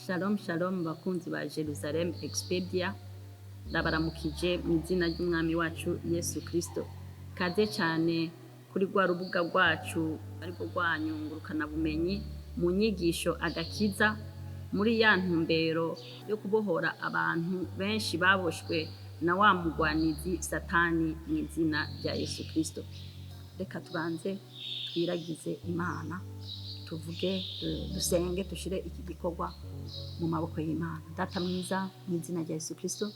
Shalom shalom bakunzi ba Jerusalem Expedia, ndabaramukije mu izina ry'umwami wacu Yesu Kristo. Kaze cyane kuri rwa rubuga rwacu ariko rwanyungurukana bumenyi mu nyigisho agakiza, muri ya ntumbero yo kubohora abantu benshi baboshwe na wa mugwanizi satani mu izina rya Yesu Kristo. Reka tubanze twiragize Imana, tuvuge dusenge, dushire iki gikorwa mu maboko y'Imana. Data mwiza, mu izina rya Yesu Kristo,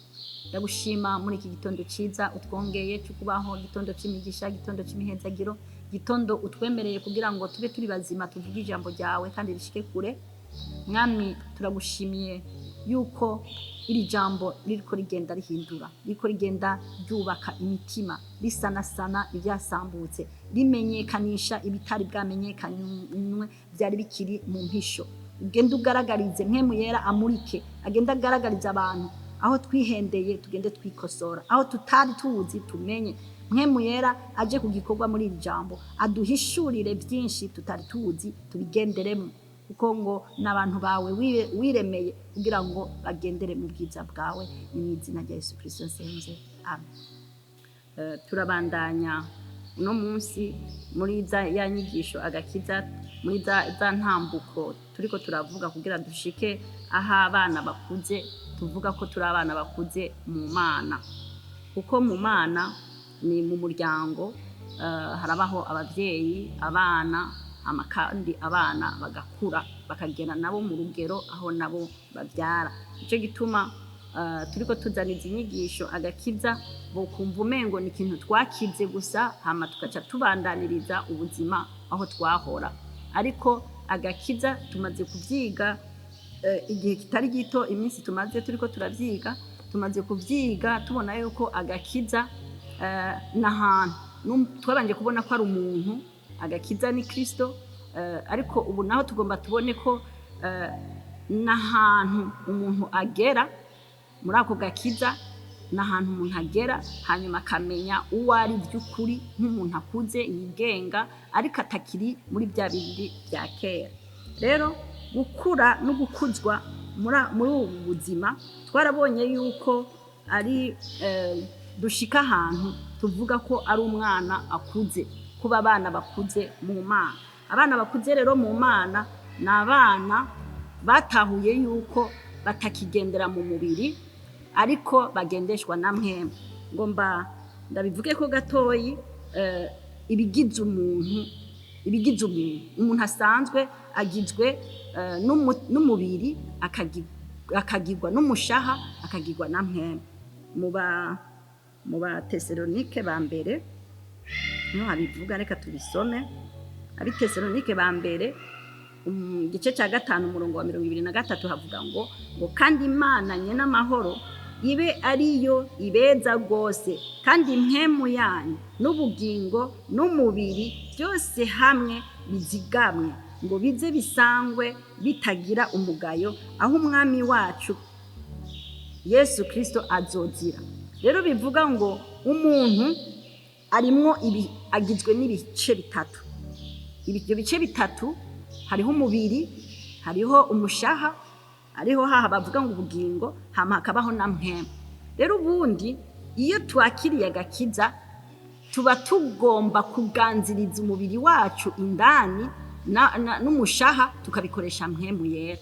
ndagushima muri iki gitondo ciza utwongeye cyo kubaho, gitondo c'imigisha, gitondo c'imihezagiro, gitondo utwemereye kugira ngo tube turi bazima, tuvuge ijambo ryawe kandi rishike kure. Mwami, turagushimiye yuko iri jambo ririko rigenda rihindura, ririko rigenda ryubaka imitima, risanasana ivyasambutse, rimenyekanisha ibitari bwamenyekanywe byari bikiri mu mpisho. Ugenda ugaragarize, mpemu yera amurike, agenda agaragariza abantu aho twihendeye, tugende twikosora, aho tutari tuzi tumenye. Mpemu yera aje ku gikorwa muri iri jambo, aduhishurire byinshi tutari tuzi, tubigenderemo, kuko ngo n'abantu bawe wiremeye kugira ngo bagendere mu bwiza bwawe. Mu izina rya Yesu Kristo nsenze, amen. Turabandanya uno munsi muri ya nyigisho agakiza, muri za ntambuko turiko turavuga kugira dushike aho abana bakuze, tuvuga ko turi abana bakuze mu Mana, kuko mu Mana ni mu muryango, harabaho abavyeyi, abana, kandi abana bagakura bakagera nabo mu rugero aho nabo bavyara. Ico gituma turiko tuzaniza inyigisho agakiza, bokumva umengo ni ikintu twakize gusa hama tukaca tubandaniriza ubuzima aho twahora. Ariko agakiza tumaze kuvyiga igihe kitari gito, iminsi tumaze turiko turavyiga, tumaze kuvyiga tubona yuko agakiza n'ahantu twabanje kubona ko ari umuntu. Agakiza ni Kristo, ariko ubu naho tugomba tubone ko n'ahantu umuntu agera. Muri ako gakiza n'ahantu umuntu agera, hanyuma akamenya uwo ari by'ukuri nk'umuntu akuze yigenga, ariko atakiri muri bya bindi bya kera. Rero gukura no gukuzwa muri ubu buzima, twarabonye yuko ari dushika ahantu tuvuga ko ari umwana akuze, kuba abana bakuze mu Mana. Abana bakuze rero mu Mana ni abana batahuye yuko batakigendera mu mubiri, ariko bagendeshwa na mpemu. Ngomba ndabivuge ko gatoyi ibigize umuntu. Umuntu asanzwe agizwe n'umubiri, akagirwa n'umushaha, akagirwa na mpemu. Mu ba Tesalonike ba mbere niho habivuga, reka tubisome. Abi Tesalonike ba mbere igice cya 5 umurongo wa 23 havuga ngo kandi Imana nye n'amahoro ibe ariyo ibeza rwose, kandi impemu yanyu n'ubugingo n'umubiri byose hamwe bizigamwe, ngo bize bisangwe bitagira umugayo, aho umwami wacu Yesu Kristo azozira. Rero bivuga ngo umuntu arimwo agizwe n'ibice bitatu. Ibyo bice bitatu, hariho umubiri, hariho umushaha, hariho haha bavuga ngo ubugingo, hama hakabaho na mpemu. Rero ubundi iyo twakiriye agakiza, tuba tugomba kuganziriza umubiri wacu indani n'umushaha, tukabikoresha mpemu yera.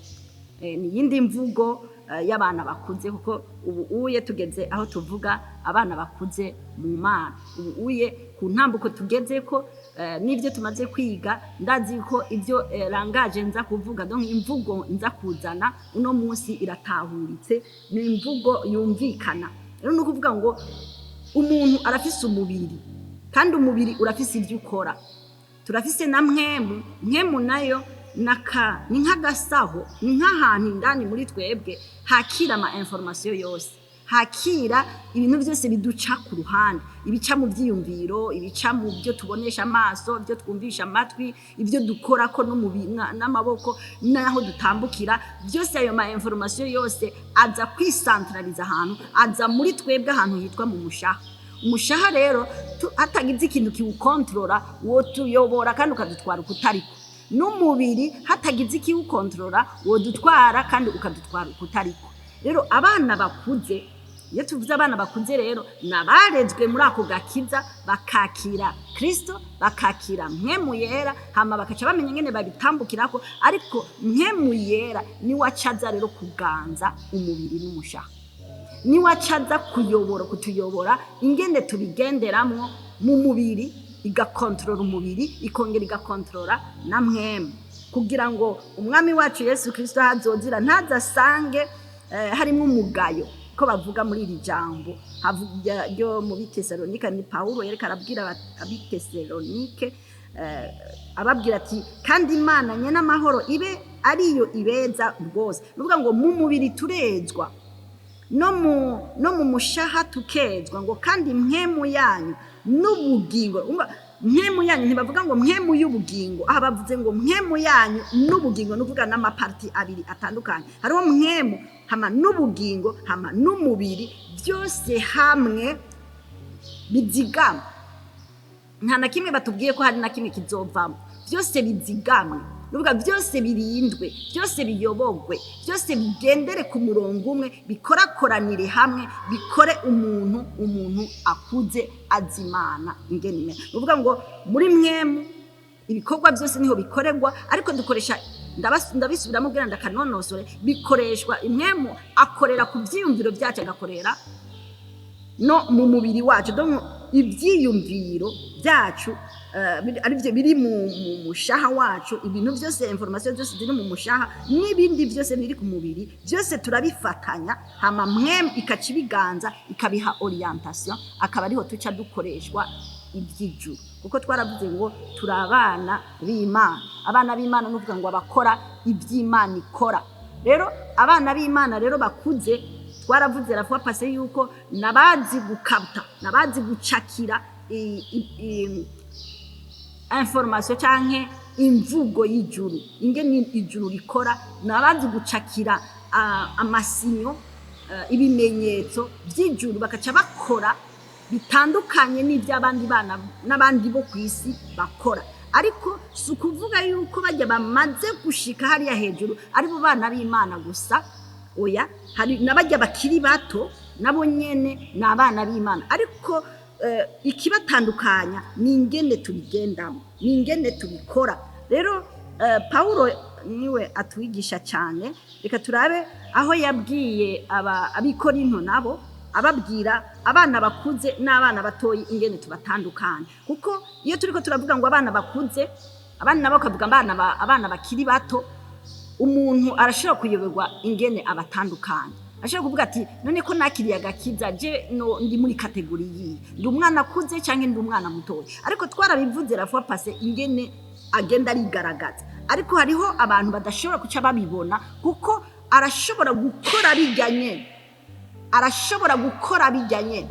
Ni yindi mvugo y'abana bakuze, kuko ubu uye tugeze aho tuvuga abana bakuze mu Mana. Ubu uye ku ntambuko tugeze ko n'ibyo tumaze kwiga, ndazi ko ibyo rangaje nza kuvuga, donc imvugo nza kuzana uno munsi iratahuritse, ni imvugo yumvikana. Rero no kuvuga ngo umuntu arafise umubiri, kandi umubiri urafise ibyo ukora. Turafise na mpemu nayo ni nk'agasaho, ni nk'ahantu indani muri twebwe hakira ama information yose, hakira ibintu byose biduca ku ruhande, ibica mu byiyumviro, ibica mu byo tubonesha amaso, byo twumvisha amatwi, ibyo dukora ko n'amaboko naho dutambukira, byose ayo ma information yose aza kwisantraliza ahantu, aza muri twebwe ahantu hitwa mu mushaha. Umushaha rero hatagize ikintu kiwukontrora, wo tuyobora kandi ukadutwara ukutariko. n'umubiri hatagize ikiwukontorora wodutwara kandi ukadutwara ukutariko. Rero abana bakuze, iyo tuvuze abana bakuze rero nabarezwe muri ako gakiza, bakakira Kristo, bakakira mpwemu yera, hama bakaca bamenya ingene babitambukirako, ariko mpwemu yera ni wacaza rero kuganza umubiri n'umushaha, ni wacaza kutuyobora ingene tubigenderamwo mu mubiri, igakontorora umubiri, ikongera igakontorora na mpwemu, kugira ngo umwami wacu Yesu Kristo hazozira ntazasange harimo umugayo, ko bavuga muri iri jambo havuga ryo mu Bitesalonike. Ni Paulo yereka arabwira Abitesalonike, ababwira ati kandi Imana nyene amahoro ibe ariyo ibeza rwose. Nuvuga ngo mu mubiri turezwa, no mu mushaha tukezwa, ngo kandi mpwemu yanyu n'ubugingo. Mpwemu yanyu ntibavuga ngo mpwemu y'ubugingo, aha bavuze ngo mpwemu yanyu n'ubugingo, nuvuga n'amaparti abiri atandukanye. Hariho mpwemu hama n'ubugingo hama n'umubiri, byose hamwe bizigama. Nta na kimwe batubwiye ko hari na kimwe kizovamo, byose bizigamwe. Nuvuga byose birindwe, byose biyobogwe, byose bigendere ku murongo umwe, bikorakoranire hamwe, bikore umuntu akuze azimana ingene. Nuvuga ngo muri mwemu ibikorwa byose niho bikoregwa, ariko dukoresha ndabisubiramo kugira ndakanonosore, bikoreshwa imwemu akorera ku byiyumviro byacu, agakorera no mu mubiri wacu. Ibyiyumviro byacu aribyo biri mu mushaha wacu, ibintu byose, information zose ziri mu mushaha n'ibindi byose biri ku mubiri, byose turabifatanya, hama mwemu ikacibiganza, ikabiha orientation, akaba ariho tuca dukoreshwa iby'ijuru, kuko twaravuze ngo turabana b'Imana. Abana b'Imana nuvuga ngo abakora iby'Imana ikora. Rero abana b'Imana rero bakuze, twaravuze la fois passée yuko nabazi gukabta, nabazi gucakira information canke imvugo y'ijuru, ingene ijuru rikora, nabazi gucakira amasinyo, ibimenyetso by'ijuru, bakaca bakora bitandukanye n'iby'abandi bana n'abandi bo kwisi bakora. Ariko si ukuvuga yuko bajya bamaze gushika hariya hejuru aribo bana b'Imana gusa, oya, hari nabajya bakiri bato nabo nyene n'abana b'Imana, ariko ikibatandukanya ni ingene tubigendamo, ni ingene tubikora. Rero Paulo niwe atwigisha cyane. Reka turabe aho yabwiye abikorinto nabo, ababwira abana bakuze n'abana batoyi ingene tubatandukanya, kuko iyo turiko turavuga ngo abana bakuze, abana nabo kavuga abana bakiri bato, umuntu arashobora kuyoberwa ingene abatandukanya. Ashobora kuvuga ati none ko nakiriye Gakiza, je ndi muri kategori yi, ndi umwana akuze cyangwa ndi umwana mutoya. Ariko twarabivuze la fois passée ingene agenda arigaragaza, ariko hariho abantu badashobora kuca babibona, kuko arashobora gukora bijyanye, arashobora gukora bijyanye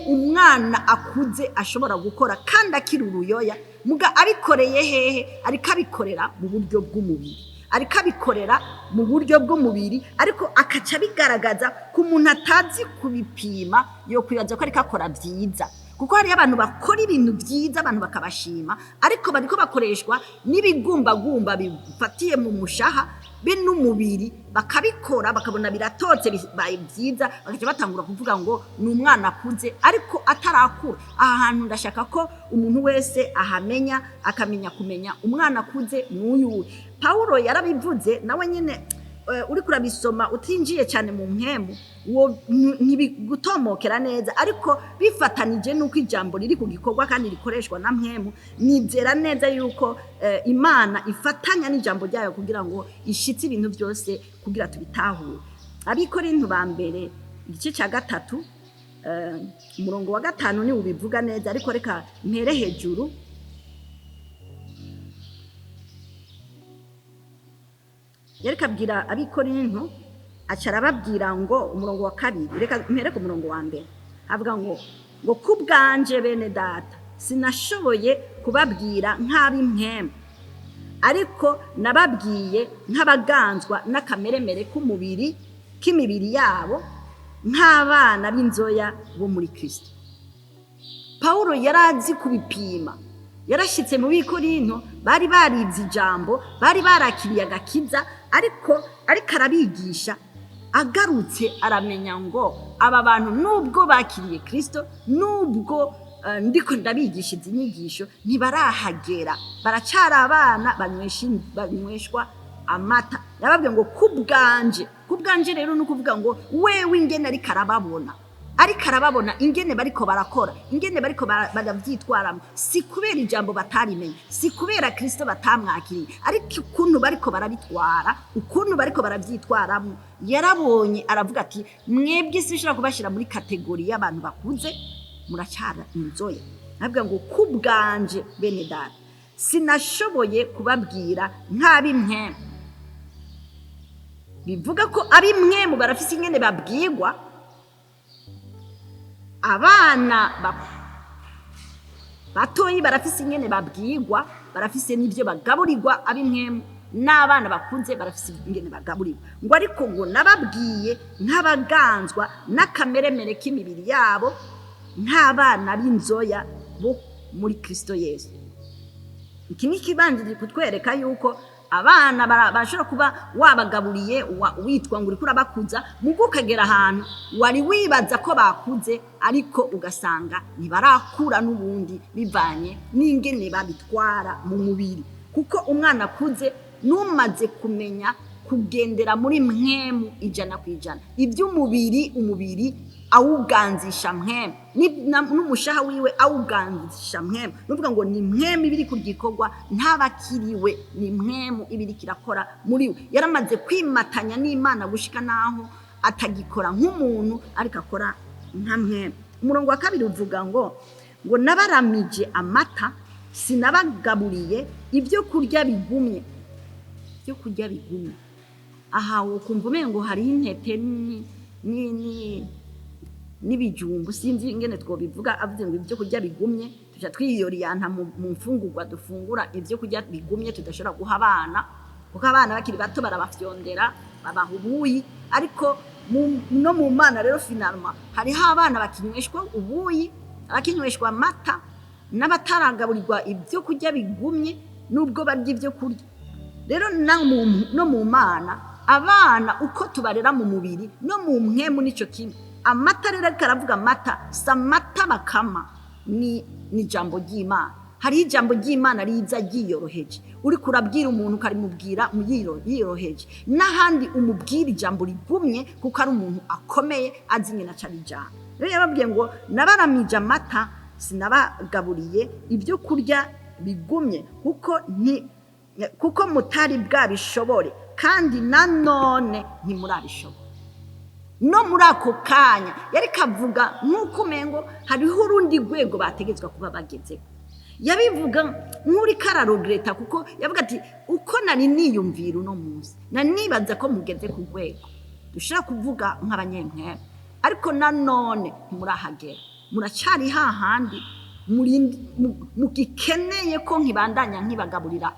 umwana akuze ashobora gukora, kandi akiri uruyoya, muga abikoreye hehe, ariko abikorera mu buryo bw'umubiri, ariko abikorera mu buryo bw'umubiri, ariko akaca bigaragaza ku muntu atazi kubipima, yo kwibaza ko ariko akora byiza, kuko hari abantu bakora ibintu byiza abantu bakabashima, ariko bariko bakoreshwa n'ibigumbagumba bifatiye mu mushaha be n'umubiri, bakabikora bakabona biratotse byiza, bakaca batangura kuvuga ngo ni umwana akuze, ariko atarakura. Aha hantu ndashaka ko umuntu wese ahamenya, akamenya kumenya umwana akuze n'uyu. Paulo yarabivuze nawe nyene, uri kurabisoma utinjiye cyane mu mpemu ntibigutomokera neza, ariko bifatanije nuko ijambo riri ku gikorwa kandi rikoreshwa na mpemu, nizera neza yuko Imana ifatanya n'ijambo ryayo kugira ngo ishitse ibintu byose kugira tubitahure. Abikorinto ba mbere igice cya 3 umurongo wa 5 ni ubivuga neza, ariko reka mpere hejuru. Yereka abwira abikorinto, acara babwira ngo umurongo wa 2, reka mpere ku murongo wa 1, avuga ngo kubwanje bene data sinashoboye kubabwira nk'ab'impemu, ariko nababwiye nk'abaganzwa n'akameremere k'imibiri yabo, nk'abana b'inzoya bo muri Kristo. Paulo yarazi kubipima yarashitse mu bikorinto bari barivye ijambo, bari barakiriye agakiza, ariko arabigisha. Agarutse aramenya ngo aba bantu nubwo bakiriye Kristo, nubwo ndiko ndabigisha izi nyigisho, ntibarahagera, baracara abana banyweshwa amata. Yababwiye ngo kubwanje rero nukuvuga ngo wewe ingene ariko arababona ingene bariko barakora, ingene bariko baravyitwaramo, si kubera ijambo batarimenye, si kubera Kristo batamwakiriye, ariko ukuntu bariko barabitwara, ukuntu bariko baravyitwaramo, yarabonye aravuga ati mwebwe sinshobora kubashira muri kategori y'abantu bakuze, muracara inzoya. Nabwira ngo kubwanje bene data sinashoboye kubabwira nk'abimwe. Bivuga ko abimwe mu barafise ingene babwirwa, abana batoyi barafise ingene babwirwa, barafise n'ivyo bagaburirwa. Abimwe n'abana bakunze barafise ingene bagaburirwa. Ngo ariko ngo nababwiye nk'abaganzwa n'akameremere k'imibiri yabo, nk'abana b'inzoya bo muri Kristo Yesu. Iki ni kibanjije kutwereka yuko abana bashobora kuba wabagaburiye witwa ngo uriko urabakuza, mugo ukagera ahantu wari wibaza ko bakuze, ariko ugasanga ntibarakura n'ubundi bivanye n'ingene babitwara mu mubiri. Kuko umwana akuze numaze kumenya kugendera muri mpwemu 100%, umubiri awuganzisha mpwemu, n'umushaha wiwe awuganzisha mpwemu. Nuvuga ngo ni mpwemu ibiri ku gikorwa, ntabakiriwe, ni mpwemu ibiri kirakora muri we. Yaramaze kwimatanya n'Imana gushika naho atagikora nk'umuntu, ariko akora nka mpwemu. Umurongo wa 2 uvuga ngo nabaramije amata, sinabagaburiye ibyo kurya bigumye. Aha ukumva umengo hari intete n'ibijumbu, sinzi ingene twobivuga. Avuze ngo ibyo kurya bigumye, tuja twiyoriyanta mu mfungurwa dufungura ibyo kurya bigumye tudashobora guha abana, kuko abana bakiri bato barabafyondera, babaha ubuyi. Ariko no mu Mana rero finalement hariho abana bakinyweshwa ubuyi, abakinyweshwa amata, n'abataragaburirwa ibyo kurya bigumye nubwo barya ibyo kurya. Rero no mu Mana abana uko tubarera mu mubiri no mu mpwemu nico kimwe. Amata rero karavuga amata, samata bakama ni ijambo ry'Imana. Hari ijambo ry'Imana riza ryiyoroheje, uri kurabwira umuntu ukarimubwira yiyoroheje, n'ahandi umubwira ijambo rigumye kuko ari umuntu akomeye azi nyina cari ijambo. Rero yababwiye ngo nabaramije amata, sinabagaburiye ibyo kurya bigumye, kuko mutari bwabishobore, kandi nanone ntimurabishobora. No muri ako kanya yari kavuga nk'uko umengo hariho urundi rwego bategetswe kuba bageze. Yabivuga nk'uri kararogreta, kuko yavuga ati uko nari niyumvira uno munsi, nanibaza ko mugeze ku rwego dushaka kuvuga nk'abanyempwemu, ariko nanone ntimurahagera, muracari hahandi mugikeneye ko nkibandanya nkibagaburira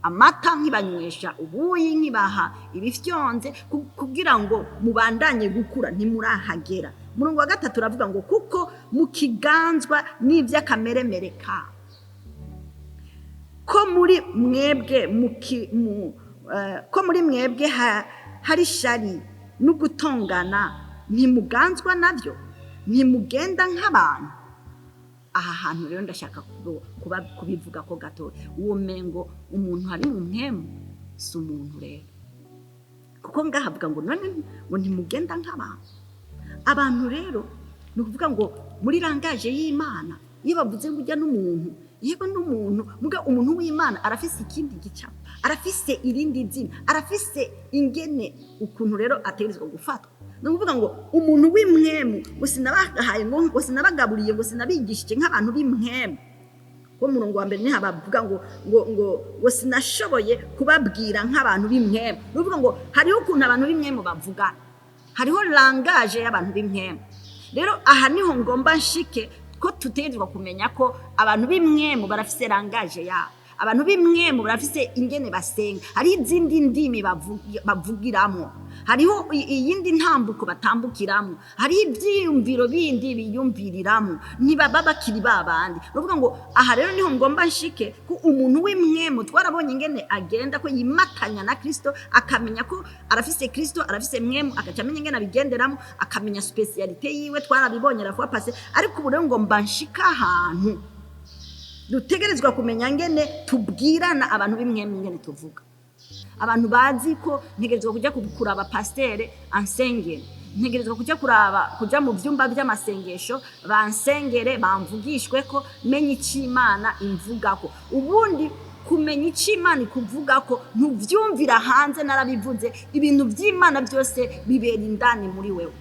amata, nkibanywesha ubuyi, nkibaha ibifyonze kugira ngo mubandanye gukura, ntimurahagera. Umurongo wa 3 uravuga ngo kuko mukiganzwa n'ivy'akameremere ka, ko muri mwebwe hari shari n'ugutongana, ntimuganzwa navyo, ntimugenda nk'abantu. Aha hantu rero ndashaka kubivuga ko gato. Uwo mengo umuntu hari mu mpwemu si umuntu rero, kuko ngahavuga ngo none ngo ntimugenda nk'abantu. Abantu rero ni ukuvuga ngo muri rangaje y'Imana iyo bavuze ngo ujya n'umuntu, yego n'umuntu, muga umuntu w'Imana arafise ikindi gica, arafise irindi zina, arafise ingene ukuntu rero ategerezwa gufatwa. Nukuvuga ngo umuntu w'imwemu usinabahaye ngo sinabagaburiye ngo sinabigishije nk'abantu b'imwemu. Ko murongo wa mbere ni habavuga ngo sinashoboye kubabwira nk'abantu b'imwemu. Nukuvuga ngo hariho ukuntu abantu b'imwemu bavuga, hariho langage y'abantu b'imwemu. Rero aha niho ngomba nshike ko tutegerezwa kumenya ko abantu b'imwemu barafise langage yabo. abantu b'imwemu barafise ingene basenga, hari izindi ndimi bavugiramo, hariho iyindi ntambuko batambukiramo, hari ivyiyumviro bindi biyumviriramo, ntibaba bakiri babandi. Nuvuga ngo aha rero niho ngomba nshike ko umuntu w'imwemu twarabonye ingene agenda ko yimatanya na Kristo, akamenya ko arafise Kristo, arafise mwemu, akacamenya ingene abigenderamo, akamenya specialite yiwe, twarabibonye la fois passée. Ariko ubu rero ngomba nshika ahantu dutegerezwa kumenya ngene tubwirana abantu b'imwemu, ingene tuvuga. Abantu bazi ko ntegerezwa kujya kuraba pastere ansengere, ntegerezwa kujya mu byumba by'amasengesho bansengere, bamvugishwe ko menya ic'Imana imvugako. Ubundi kumenya ic'Imana kuvuga ko ntuvyumvira hanze, narabivuze, ibintu by'Imana byose bibera indani muri wewe.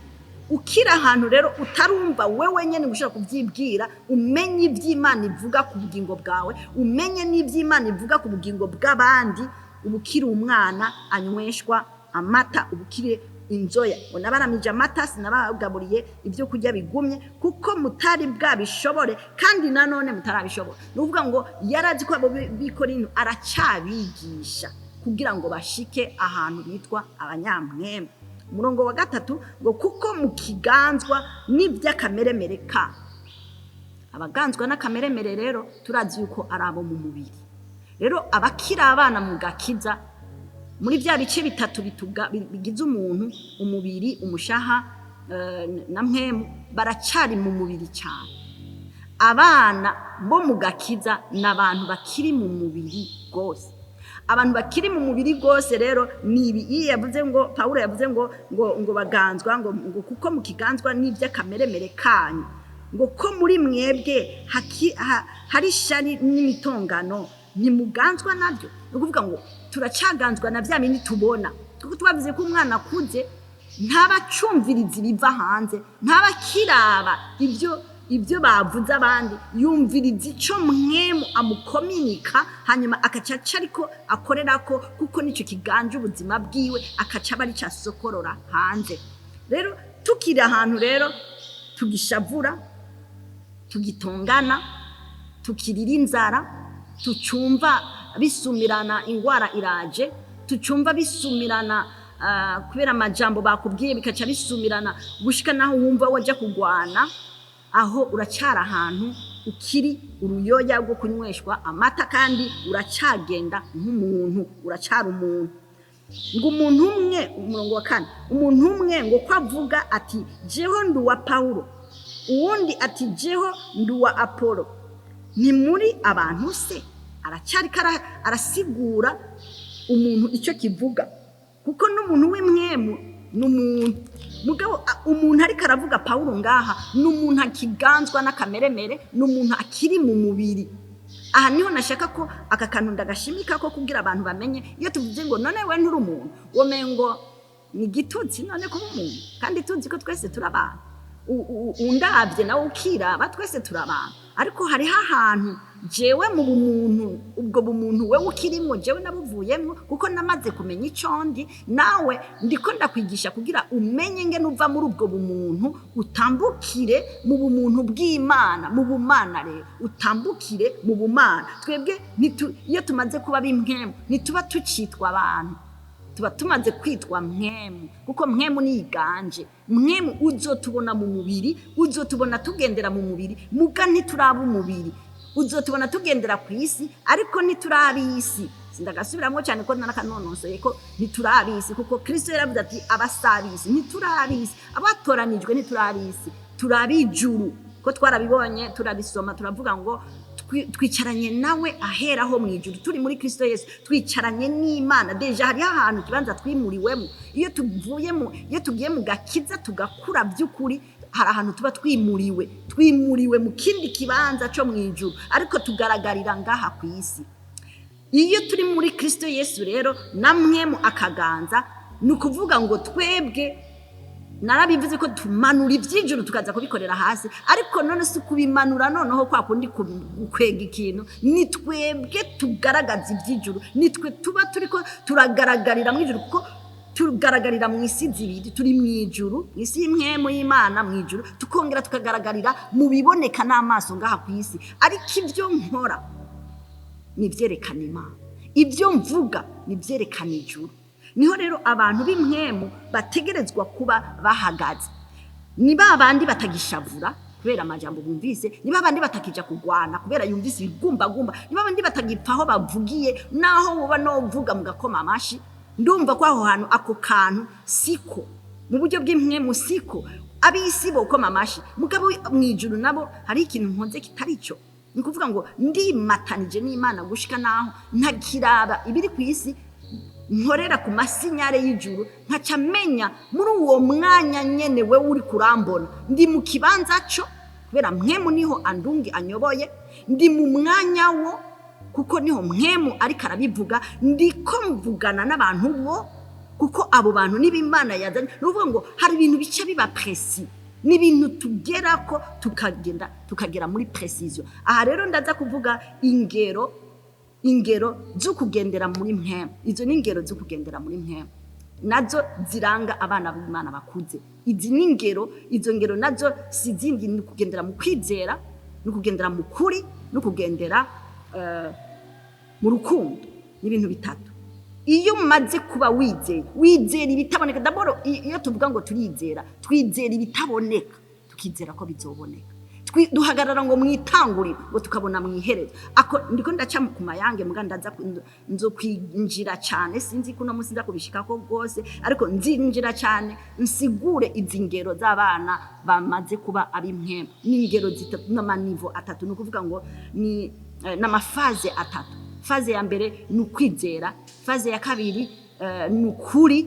Ukira ahantu rero utarumva wewe nyene gushaka kuvyibwira, umenye ivy'Imana ivuga ku bugingo bwawe, umenye n'ivy'Imana ivuga ku bugingo bw'abandi, ubukiri umwana anyweshwa amata, ubukire inzoya. Nabaramije amata, sinabagaburiye ibyo kurya bigumye, kuko mutari bwabishobore kandi nanone mutarabishobora. Nuvuga ngo yarazi ko abo b'Ikorinto aracabigisha kugira ngo bashike ahantu bitwa abanyamwemu. Umurongo wa 3 ngo kuko mukiganzwa n'ivy'akameremere ka. Abaganzwa n'akameremere rero turazi yuko arabo mu mubiri. Rero abakira abana mu Gakiza muri bya bice bitatu bigize umuntu, umubiri, umushaha na mwemu, baracari mu mubiri cyane. Abana bo mu Gakiza n'abantu bakiri mu mubiri gose. Abantu bakiri mu mubiri gose rero nibi yavuze ngo Paulo yavuze ngo baganzwa ngo kuko mukiganzwa n'ivy'akameremere kanyu, ngo ko muri mwebwe hari shari n'imitongano ntimuganzwa nabyo. Nukuvuga ngo turacaganzwa na bya bindi tubona, kuko twavuze ko umwana akuze ntabacumviriza ibiva hanze, ntabakiraba ibyo bavuze abandi, yumviriza ico mwemu amukominika, hanyuma akacaca ariko akorerako, kuko nico kiganje ubuzima bwiwe, akaca bari casokorora hanze. Rero tukiri ahantu rero tugishavura, tugitongana, tukirira inzara, tucumva bisumirana ingwara iraje, tucumva bisumirana kubera amajambo bakubwiye bikaca bisumirana gushika naho wumva waje kugwana, aho uracara ahantu ukiri uruyoya rwo kunyweshwa amata, kandi uracagenda nk'umuntu, uracara umuntu. Ngo umuntu umwe, umurongo wa 4, umuntu umwe ngo kwavuga ati jeho nduwa Paulo, uwundi ati jeho nduwa Apolo, ni muri abantu se? Aracari arasigura umuntu icyo kivuga, kuko n'umuntu w'imwemu n'umuntu mugabo. Umuntu ariko aravuga Paulo ngaha n'umuntu akiganzwa n'akameremere, n'umuntu akiri mu mubiri. Aha niho nashaka ko aka kantu ndagashimika ko kugira abantu bamenye, iyo tuvuze ngo none we nturi umuntu, womengo ni gitutsi, none ko umuntu, kandi tuzi ko twese turabana. Undavye nawe ukiraba twese turabana, ariko hari ahantu jewe mu bumuntu, ubwo bumuntu wewe ukirimwo jewe nabuvuyemwo, kuko namaze kumenya ico ndi, nawe ndiko ndakwigisha kugira umenye ngene uva muri ubwo bumuntu utambukire mu bumuntu bw'Imana, mu bumana rero utambukire mu bumana. Twebwe iyo tumaze kuba bimwemu nituba tucitwa abantu, tuba tumaze kwitwa mwemu, kuko mwemu ni iganje. Mwemu uzotubona mu mubiri, uzotubona tugendera mu mubiri, muga ntituraba umubiri. Uzotubona tugendera ku isi, ariko ntiturabi isi. Sindagasubiramwo cyane ko narakanonosoye ko ntiturabi isi, kuko Kristo yaravuze ati abasabisi ntiturabi isi, abatoranijwe ntiturabi isi, turabi ijuru. Ko twarabibonye, turabisoma, turavuga ngo twicaranye nawe aheraho mu ijuru, turi muri Kristo Yesu, twicaranye n'Imana. Deja hari ahantu kibanza twimuriwemo. Iyo tugiye mu Gakiza tugakura by'ukuri, hari ahantu tuba twimuriwe mu kindi kibanza cyo mu ijuru, ariko tugaragarira ngaha ku isi. Iyo turi muri Kristo Yesu rero namwe mu akaganza, nukuvuga ngo twebwe narabivuze ko tumanura iby'ijuru tukaza kubikorera hasi, ariko none si kubimanura noneho kwa kundi kwega ikintu, ni twebwe tugaragaza iby'ijuru, nitwe tuba turiko turagaragarira mu ijuru, kuko tugaragarira mu isi zibiri, turi mu ijuru, isi imwe mu y'Imana mu ijuru, tukongera tukagaragarira mu biboneka n'amaso ngaha ku isi. Ariko ibyo nkora nivyerekana Imana, ibyo mvuga nivyerekana ijuru. Niho rero abantu b'imwemu bategerezwa kuba bahagaze. Ni babandi batagishavura kubera amajambo bumvise, ni babandi batakija kugwana kubera yumvise ibigumbagumba, ni babandi batagipfaho bavugiye naho woba no vuga mugakoma amashi. Ndumva ko aho hantu ako kantu siko mu buryo bw'imwemu siko abisi bokoma amashi, mugabo mwijuru nabo hari ikintu nkoze kitarico. Ni kuvuga ngo ndimatanije n'Imana gushika naho ntakiraba ibiri kwisi, nkorera ku masinyare y'ijuru, nkaca menya muri uwo mwanya nyene we uri kurambona ndi mu kibanza cyo, kubera mwemu niho andungi anyoboye, ndi mu mwanya wo, kuko niho mwemu ariko arabivuga, ndiko mvugana n'abantu bo, kuko abo bantu n'ibimana yazanye. Nuvuga ngo hari ibintu bica biba précis, n'ibintu tugerako tukagera muri precision. Aha rero ndaza kuvuga ingero zo kugendera muri mwemu. Izo ni ingero zo kugendera muri mwemu, nazo ziranga abana b'Imana bakuze. Izi ni ingero, izo ngero nazo sizindi, ni kugendera mu kwizera, no kugendera mu kuri, no kugendera mu rukundo. N'ibintu bitatu. Iyo maze kuba wizera ibitaboneka, d'abord iyo tuvuga ngo turizera, twizera ibitaboneka, tukizera ko bizoboneka. Duhagarara ngo mwitangurire ngo tukabona mwihereza. Ako ndiko ndaca ku mayange muga ndaza nzo kwinjira cyane, sinzi kuno munsi ndakubishika ko gose, ariko nzinjira cyane nsigure izingero z'abana bamaze kuba ari mwemwe. N'ingero zitatu n'amanivo atatu, no kuvuga ngo ni n'amafaze atatu. Faze ya mbere ni ukwizera, faze ya kabiri ni ukuri,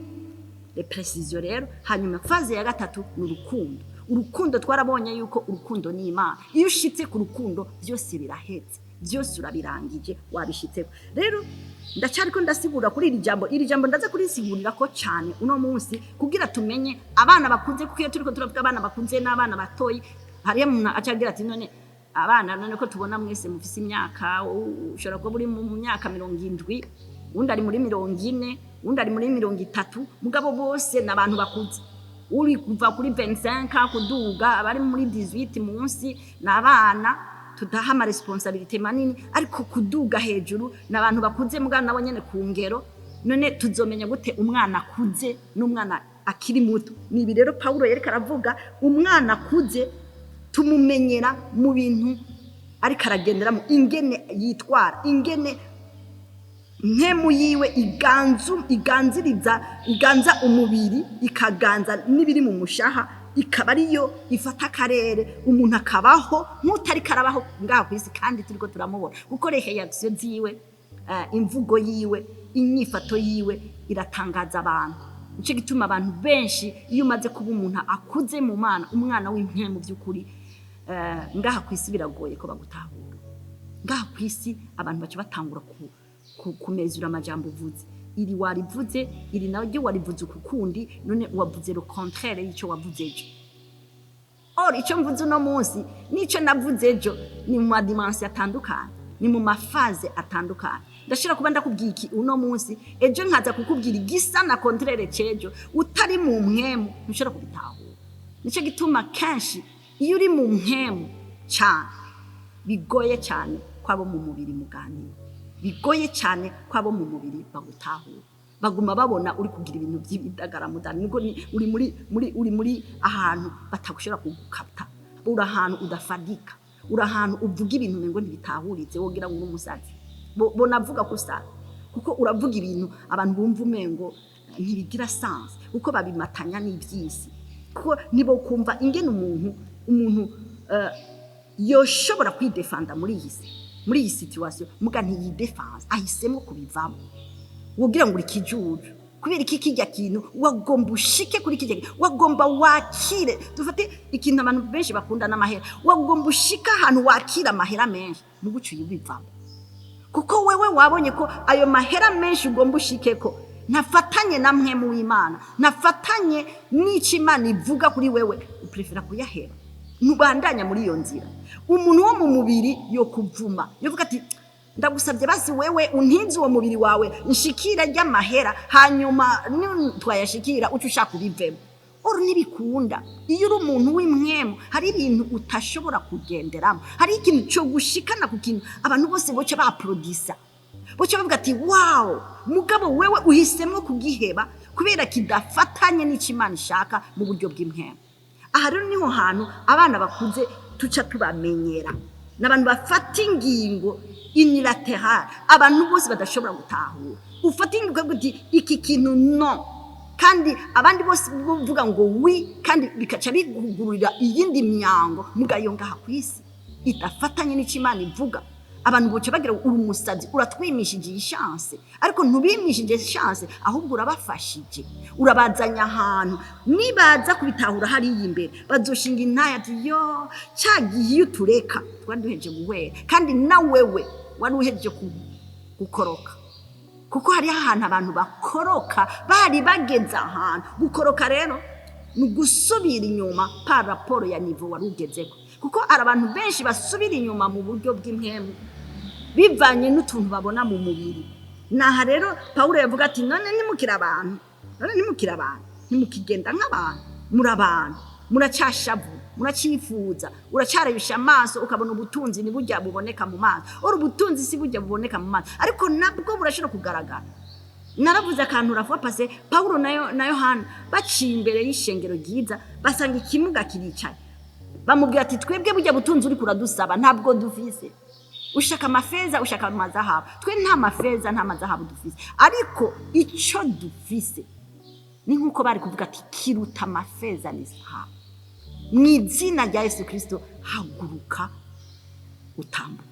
le precision rero, hanyuma faze ya gatatu ni urukundo. Urukundo twarabonye yuko urukundo ni Imana. Iyo ushitse ku rukundo byose birahetse, byose urabirangije, wabishitseko. Rero ndacyariko ndasigura kuri iri jambo ndaza kurisigurira ko cyane uno munsi, kugira tumenye abana bakunze, kuko iyo turiko turavuga abana bakunze n'abana batoyi, hariyo umuntu acagira ati none abana none ko tubona mwese mufise imyaka, ushobora kuba uri mu myaka 70, undi ari muri 40, undi ari muri 30, mugabo bose n'abantu bakuze. Uri kuva kuri 25 kuduga, abari muri 18 munsi n'abana tudaha ama responsabilité manini, ariko kuduga hejuru n'abantu bakuze mugana nabo nyene ku ngero. None tuzomenya gute umwana akuze n'umwana akiri muto? Nibi rero Paulo yereka aravuga umwana akuze tumumenyera mu bintu ariko aragenderamo, ingene yitwara, ingene nkemu yiwe iganza umubiri, ikaganza n'ibiri mu mushaha, ikaba ariyo ifata akarere umuntu akabaho nk'utari karabaho ngaho kwisi, kandi turiko turamubona kuko reaction ziwe, imvugo yiwe, inyifato yiwe iratangaza abantu. Nico gituma abantu benshi iyo umaze kuba umuntu akuze mu Mana, umwana w'impemu by'ukuri, ngaha kwisi biragoye ko bagutahura. Ngaha kwisi abantu baca batangura kumezura amajambo uvuze, iri warivuze, iri nawe warivuze ukukundi, none wavuze le contraire y'icyo wavuze ejo. Or icyo mvuze no munsi nico navuze ejo ni mu dimension atandukanye, ni mu mafaze atandukanye. Ndashira kuba ndakubwira iki uno munsi, ejo nkaza kukubwira igisa na contraire cejo, utari mu mwemu ntushobora kubitahura. Nico gituma kenshi iyo uri mu mwemu cyane bigoye cyane kwabo mu mubiri muganira, bigoye cyane kwabo mu mubiri bagutahura, baguma babona uri kugira ibintu by'ibidagara mudani, niko uri muri ahantu batagushobora kugukapta, uri ahantu udafadika, uri ahantu uvuga ibintu ngo ntibitahuritse, wogira ngo umusazi bonavuga ko sa, kuko uravuga ibintu abantu bumva umengo ntibigira sense, kuko babimatanya n'ibyisi, kuko nibo kumva ingene umuntu yoshobora kwidefanda muri iyi situation, muga ntiyidefense, ahisemo kubivamo. Wogira ngo uri kijuju, kubera iki kijya kintu wagomba ushike kuri kijya, wagomba wakire. Dufate ikintu abantu benshi bakunda n'amahera, wagomba ushika ahantu wakira amahera menshi, mugucuye ubivamo, kuko wewe wabonye ko ayo mahera menshi ugomba ushikeko nafatanye na mwemu w'Imana, nafatanye n'iki Imana ivuga kuri wewe, uprefera kuyahera, nubandanya muri iyo nzira. Umuntu wo mu mubiri yo kuvuma, yovuga ati ndagusabye basi wewe untinze uwo mubiri wawe nshikira ry'amahera, hanyuma twayashikira uco ushaka ubivemo. ntibikunda. Iyo uri umuntu w'imwemu hari ibintu utashobora kugenderamo, hari ikintu cyo gushikana ku kintu abantu bose boce baprodisa, boce bavuga ati wow, mugabo wewe uhisemo kugiheba kubera kidafatanye n'Imana ishaka mu buryo bw'imwemu. Aha rero niho hantu abana bakuze tuca tubamenyera, n'abantu bafata ingingo unilateral, abantu bose badashobora gutahura. Ufata ingingo uti iki kintu no, kandi abandi bose bavuga ngo wi, kandi bikaca bigugurira iyindi myango mugayo ngaha kwisi itafatanye n'Imana ivuga. Abantu boce bagira uri umusazi, uratwimishije iyi chance, ariko ntubimishije chance, ahubwo urabafashije, urabazanya ahantu nibaza kubitahura hari imbere bazoshinga intaya ati yo cyagiye utureka twaduheje guhera, kandi na wewe wari uheje gukoroka. Kuko hari ahantu abantu bakoroka bari bageze ahantu. Gukoroka rero ni gusubira inyuma par rapport ya niveau wari ugezeko, kuko ari abantu benshi basubira inyuma mu buryo bw'imwemu bivanye n'utuntu babona mu mubiri. Naha rero Paulo yavuga ati none nimukira abantu, nimukigenda nk'abantu, muri abantu muracashavu, muracifuza, uracarabisha amaso ukabona ubutunzi nibujya buboneka mu maso. Ubutunzi si bujya buboneka mu maso, ariko nabwo burashira kugaragara. Naravuze akantu rafuwa pase Paulo na Yohana baciye imbere y'ishengero ryiza, basanga ikimuga kiricaye, bamubwira ati twebwe bujya butunzi uri kuradusaba ntabwo dufise, ushaka amafeza, ushaka amazahabu, twe nta mafeza nta mazahabu dufise, ariko ico dufise ni nkuko bari kuvuga ati kiruta amafeza n'izahabu. Mw'izina rya Yesu Kristo haguruka utambuka.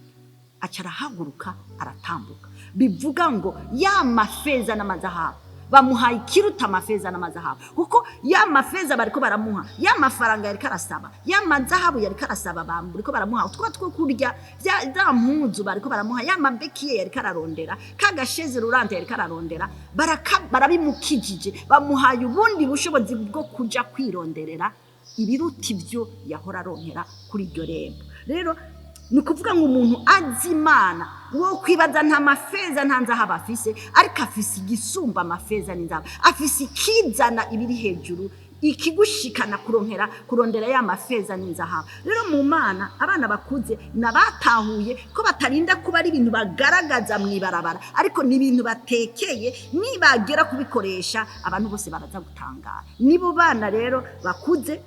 Acara haguruka aratambuka. Bivuga ngo ya mafeza n'amazahabu bamuhaye ikiruta amafeza n'amazahabu, kuko ya mafeza bariko baramuha, ya mafaranga yariko arasaba, ya mazahabu yariko arasaba, bariko baramuha utwo kurya, za mpuzu bariko baramuha, ya mabekiye yariko ararondera, kagasheze rurante yariko ararondera, barabimukijije, bamuhaye ubundi bushobozi bwo kuja kwironderera ibiruta ibyo yahora aronkera kuri iryo rembo. Rero ni kuvuga ngo umuntu azi Imana wo kwibaza nta mafeza nta nzahabu afise, ariko afise igisumba amafeza n'inzahabu, afise ikizana ibiri hejuru, ikigushikana kurondera ya mafeza n'inzahabu. Rero mu Mana abana bakuze nabatahuye ko batarinda kuba ari ibintu bagaragaza mwibarabara, ariko ni ibintu batekeye, nibagera kubikoresha abantu bose baraza gutangara. Nibo bana rero bakuze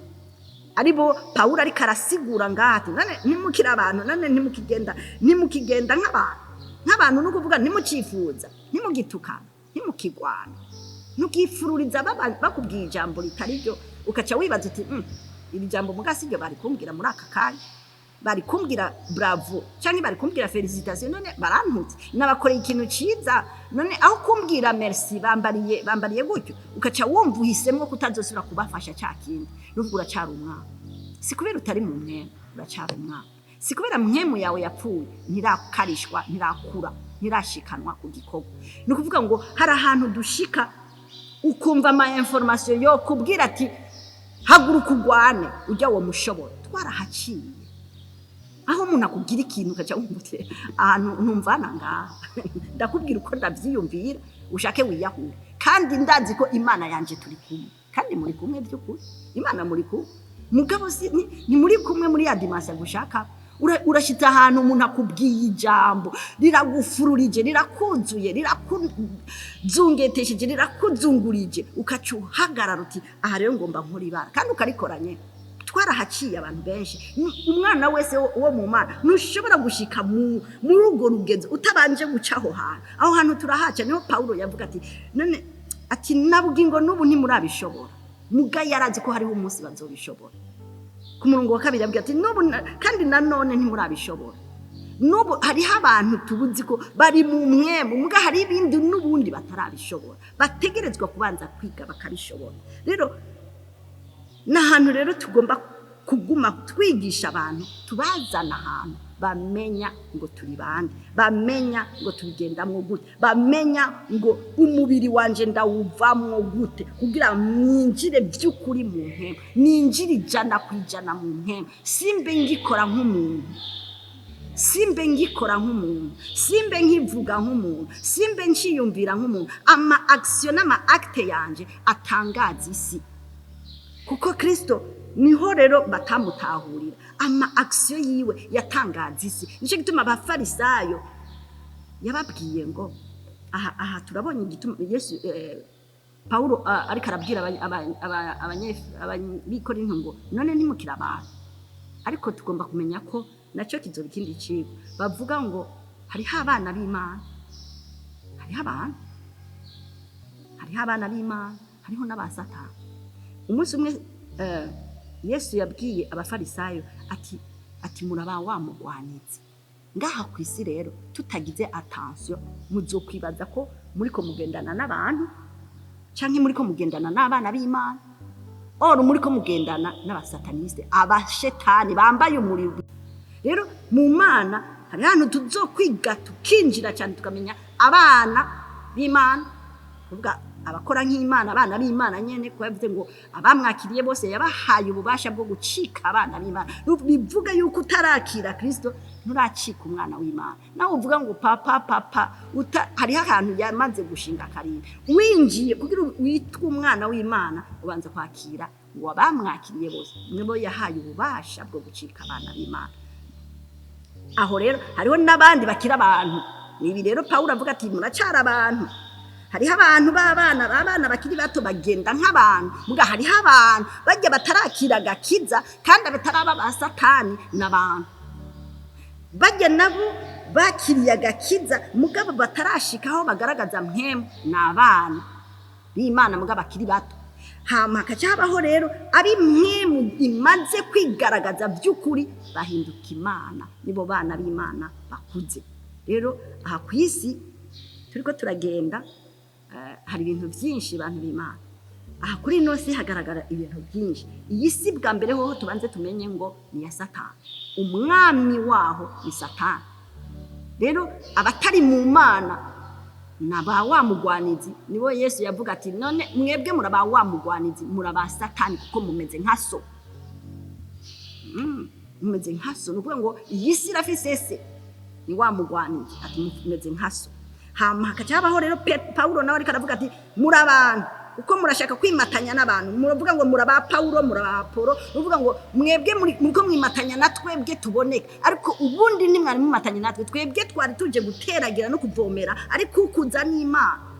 aribo Paulo ariko arasigura ngati none nimukira abantu, none nimukigenda nk'abantu no kuvuga nimucifuza, nimugitukana, nimukigwana, ntukifururiza bakubwiye ijambo ritari ryo, ukaca wibaza uti iri jambo mugasi ryo bari kumbwira muri aka kanya, bari kumbwira bravo cyangwa bari kumbwira felicitation, none barantutse nabakoreye ikintu ciza, none aho kumbwira merci bambariye gutyo, ukaca wumva uhisemo kutazosubira kubafasha cyakindi. Nubwo uracara umwana, si kubera utari mu mwemu, uracara umwana, si kubera mwemu yawe yapfuye ntirakarishwa, ntirakura, ntirashikanwa ku gikorwa. Ni kuvuga ngo hari ahantu dushika ukumva ama information yo kubwira ati haguruka ugwane ujya wo mushobora. Twarahaciye aho umuntu akubwira ikintu ukaca wumva ahantu ntumvana ngaha ndakubwira uko ndavyiyumvira, ushake wiyahure, kandi ndazi ko Imana yanje turi kumwe, kandi muri kumwe by'ukuri. Imana muri kumwe, mugabo ni muri kumwe muri ya dimanche gushaka. Urashitse ahantu umuntu akubwiye ijambo riragufururije, rirakuzuye, rirakuzungetesheje, rirakuzungurije, ukaca uhagarara uti aha rero ngomba nkora ibara, kandi ukarikoranye. Twarahaciye abantu benshi. Umwana wese wo mu Mana ntushobora gushika muri urwo rugenzo utabanje gucaho hantu. Aho hantu turahaca. Niho Paulo yavuga ati none ati nabugingo n'ubu ntimurabishobora, muga yarazi ko hariho umunsi bazobishobora. Ku murongo wa 2 yavuga ati n'ubu kandi nanone ntimurabishobora. N'ubu hariho abantu tubuzi ko bari mu mwemu, muga hari ibindi n'ubundi batarabishobora, bategerezwa kubanza kwiga bakabishobora. Rero n'ahantu rero tugomba kuguma twigisha abantu, tubazana ahantu bamenya ngo turi bande, bamenya ngo tubigendamwo gute, bamenya ngo umubiri wanje ndawuvamwo gute, kugira mwinjire by'ukuri mu ntema, ninjire 100% mu ntema, simbe ngikora nk'umuntu, simbe ngikora nk'umuntu, simbe nkivuga nk'umuntu, simbe nciyumvira nk'umuntu, ama action n'ama acte yanje atangaza isi. kuko Kristo niho rero batamutahurira ama action yiwe yatangaza isi. Nico gituma abafarisayo yababwiye ngo aha turabonye igituma Yesu Paulo ariko arabwira abanyabikorinto ngo none ntimukira abantu, ariko tugomba kumenya ko nacyo kizoba ikindi kigo. Bavuga ngo hariho abana b'Imana, hariho abana b'Imana, hariho n'abasatani. Umunsi umwe Yesu yabwiye abafarisayo ati muraba wa mugwanitsi ngaha ku isi. Rero tutagize attention muzokwibaza ko muriko mugendana n'abantu canke muriko mugendana n'abana b'Imana, or muriko mugendana n'abasataniste, abashetani bambaye umuriro. Rero mu Mana hari hantu tuzokwiga tukinjira cyane tukamenya abana b'Imana, kuvuga abakora nk'Imana, abana b'Imana nyene, ko yavuze ngo abamwakiriye bose yabahaye ububasha bwo gucika abana b'Imana. Bivuga yuko utarakira Kristo nturacika umwana w'Imana. Nawe uvuga ngo papa hariho ahantu yamaze gushinga karindwi. Winjiye kugira witwa umwana w'Imana ubanza kwakira ngo abamwakiriye bose nibo yahaye ububasha bwo gucika abana b'Imana. Aho rero hariho n'abandi bakira abantu. Nibi rero Paulo avuga ati muracara abantu. Hariho abantu abana bakiri bato bagenda nk'abantu, muga hariho abantu bajya batarakira Gakiza kandi bataraba ba Satani n'abantu. Bajya nabo bakiriye Gakiza mugabo batarashikaho bagaragaza mpemu n'abana b'Imana mugabo bakiri bato. Hama hakacabaho rero ari mpemu imaze kwigaragaza by'ukuri bahinduka Imana, nibo bana b'Imana bakuze. Rero aha ku isi turiko turagenda hari ibintu byinshi abantu b'Imana. Aha kuri ino si hagaragara ibintu byinshi. Iyi si bwa mbere hoho tubanze tumenye ngo ni ya Satani, umwami waho ni Satani. Rero abatari mu Mana naba wa mugwanizi, nibo Yesu yavuga ati none mwebwe muraba wa mugwanizi, muraba Satani kuko mumeze nka so. Mumeze nka so, nukuvuga ngo iyi si rafise ni wa mugwanizi ati mumeze nka so. Hama hakacabaho rero Paulo nawe ariko aravuga ati murabantu uko murashaka kwimatanya n'abantu, muravuga ngo muraba Paulo muraba Apolo, uvuga ngo mwebwe muriko mwimatanya natwebwe tuboneka, ariko ubundi ni mwari mwimatanya natwe. Twebwe twari tuje guteragira no kuvomera, ariko ukuza n'Imana,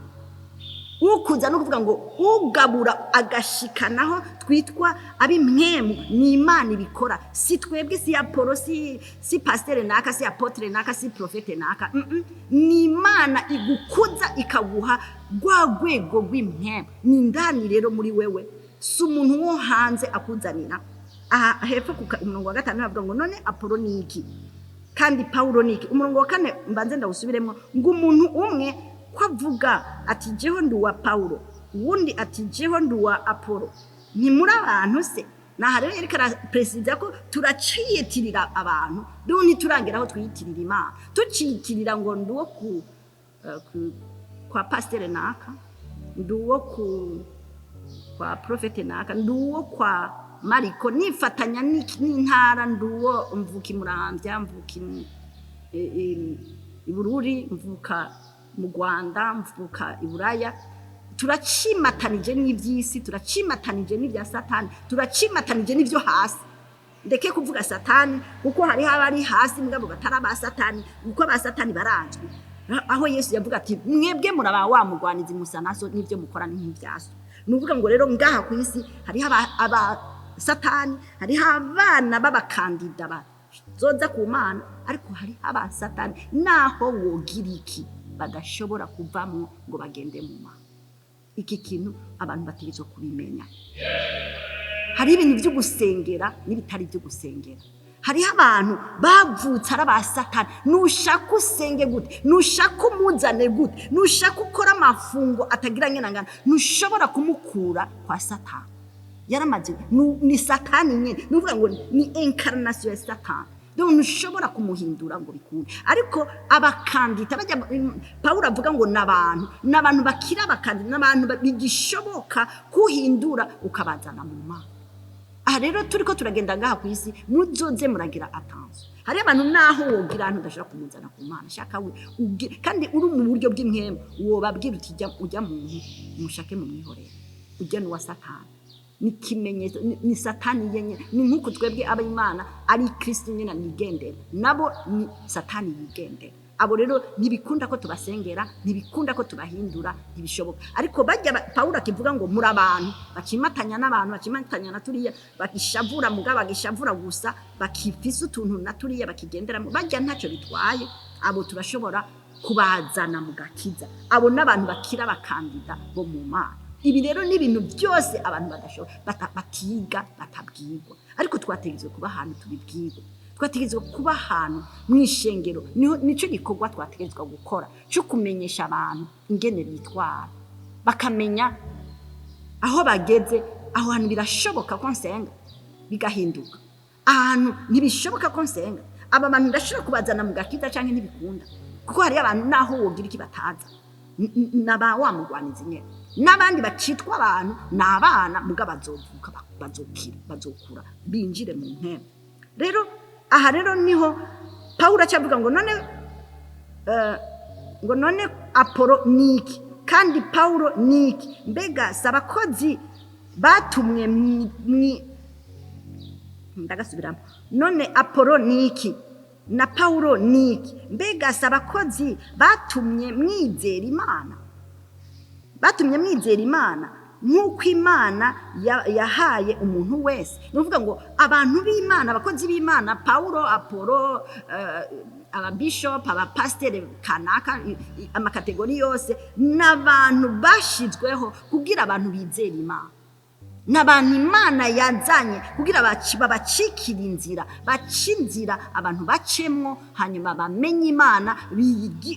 ukuza no kuvuga ngo ugabura agashikanaho twitwa abimwemu ni Imana ibikora. Si twebwe, si Apolo, si pasteur naka, si apotre naka, si profete naka. Ni Imana igukuza ikaguha rwego rw'imwemu. Ni ndani rero muri wewe, si umuntu wo hanze akuzanira. Aha hepfo ku umurongo wa 5 bavuga ngo none Apolo ni iki kandi Paulo ni iki. Umurongo wa 4 mbanze ndawusubiremo ngo umuntu umwe kwavuga ati jeho ndi wa Paulo, uwundi ati jeho ndi wa Apolo, ni muri abantu se. Na rero yerekana presida ko turaciyitirira abantu, doni turangeraho twiyitirira Imana, tuciyitirira ngo nduwo kwa pasteur naka, nduwo kwa profete naka, nduwo kwa Mariko, nifatanya n'intara, nduwo mvuki Muramvya, mvuki Ibururi, mvuka mu Rwanda, mvuka Iburaya. Turacimatanije n'ivyisi, turacimatanije n'ivya Satani, turacimatanije n'ivyo hasi. Ndeke kuvuga Satani kuko hari abari hasi mugabo bataraba Satani, kuko ba Satani baranzwe. Aho Yesu yavuga ati mwebwe muraba wa mugwanizi musa naso n'ivyo mukora n'ivyaso. Nuvuga ngo rero ngaha ku isi hari aba Satani, hari abana b'abakandida bazoza ku Mana, ariko hari aba Satani naho wogiriki badashobora kuvamwo ngo bagende mu Mana. Iki kintu abantu bategereje kubimenya. Hari ibintu byo gusengera n'ibitari byo gusengera. Hari abantu bavutse ara ba Satani, nushaka usenge gute, nushaka umuzane gute, nushaka ukora amafungo atagiranye nangana, nushobora kumukura kwa Satani. Yaramaze ni Satani nyene, nuvuga ngo ni incarnation ya Satani. Donc nushobora kumuhindura ngo bikunde. Ariko abakandida bajya Paulo avuga ngo nabantu bakira abakandida, nabantu bigishoboka kuhindura ukabazana mu Mana. Aha rero turiko turagenda ngaha ku isi, muzoze muragira attention. Hari abantu naho wogira ahantu udashaka kumuzana ku Mana, shaka we kandi uri mu buryo bw'imwemu, uwo babwira uti ujya muntu mushake mu mwihorera, ujya n'uwa Satani. ni kimenyetso, ni satani yenye, ni nkuko twebwe ab'Imana ari Kristo nyine nigendera, nabo ni satani yigendera. Abo rero ntibikunda ko tubasengera, ntibikunda ko tubahindura, ntibishoboka. Ariko bajya Paulo akivuga ngo muri abantu bakimatanya n'abantu, bakimatanya na turiya, bagishavura mugabo bagishavura gusa, bakifisa utuntu na turiya bakigenderamo, bajya ntacyo bitwaye. Abo turashobora kubazana mu Gakiza. Abo n'abantu bakira bakandida bo mu Mana. Ibi rero ni ibintu byose abantu badashobora batiga batabwirwa, ariko twategetswe kuba ahantu tubibwirwa. Twategetswe kuba ahantu mw'ishengero, nico gikorwa twategetswe gukora cyo kumenyesha abantu ingene bitwara, bakamenya aho bageze. Aho hantu birashoboka ko nsenga bigahinduka, ahantu ntibishoboka ko nsenga aba bantu ndashobora kubazana mu Gakiza canke ntibikunda, kuko hari abantu naho wogira iki bataza naba wamugwaniza nyene, n'abandi bacitwa abantu n'abana muga bazovuka bazokura binjire mu ntebe. Rero aha rero niho Paulo acavuga ngo none Apolo niki kandi Paulo niki, mbega sabakozi batumwe ndagasubiramo, none Apolo niki na Paulo niki, mbega sabakozi batumye mwizera Imana nk'uko Imana yahaye umuntu wese. Nuvuga ngo abantu b'Imana, abakozi b'Imana, Paulo, Apolo, ababishop, abapasiteri kanaka, amakategori yose, n'abantu bashizweho kugira abantu bizera Imana, n'abantu Imana yazanye kugira babacikira inzira, bacinzira abantu bacemwo, hanyuma bamenye Imana,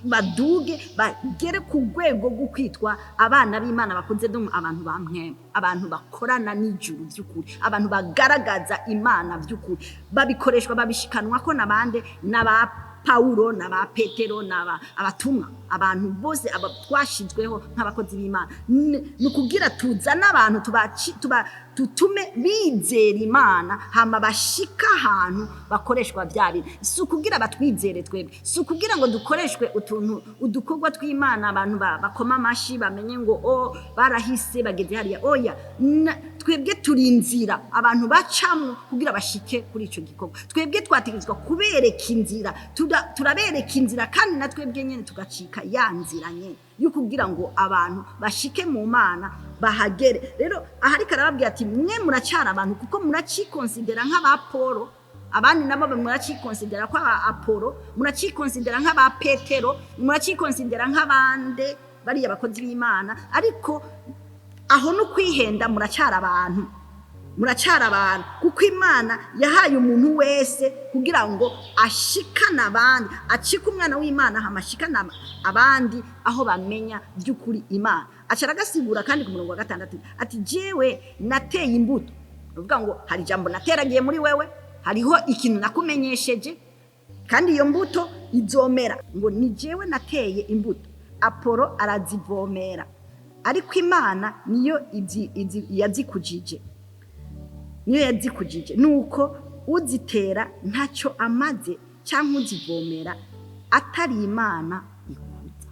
baduge bagere ku rwego rwo kwitwa abana b'Imana bakunze abantu bamwe, abantu bakorana n'ijuru by'ukuri, abantu bagaragaza Imana by'ukuri, babikoreshwa babishikanwa ko nabande n'aba Paulo n'aba Petero n'aba abatumwa, abantu bose twashizweho nk'abakozi b'Imana, nukugira tuzana abantu tutume bizera Imana, hama bashika ahantu bakoreshwa byari, si ukugira batwizere twebwe, si ukugira ngo dukoreshwe udukorwa tw'Imana abantu bakoma amashi bamenye ngo barahise bageze hariya. Oya, twebwe turi inzira abantu bacamwo kugira bashike kuri ico gikorwa. Twebwe twategetswe kubereka inzira, turabereka inzira, kandi na twebwe nyene tugacika ya nzira nyene yo kugira ngo abantu bashike mu Mana bahagere. Rero ahari karababwira ati mwe muracyara abantu kuko muracikonsidera nk'abapolo, abandi nabo muracikonsidera ko Apolo, muracikonsidera nk'aba Petero, muracikonsidera nk'abande bari abakozi b'Imana, ariko aho no kwihenda muracyara abantu kuko Imana yahaye umuntu wese kugira ngo ashikana abandi, acika umwana w'Imana hamashikana abandi aho bamenya by'ukuri Imana. Acaragasigura kandi ku murongo wa 6 ati jewe nateye imbuto, uvuga ngo hari jambo nateragiye muri wewe, hariho ikintu nakumenyesheje, kandi iyo mbuto izomera. Ngo ni jewe nateye imbuto, Apolo arazivomera, ariko Imana niyo yazikujije, nuko uzitera ntacyo amaze cyangwa uzivomera atari Imana ikuza.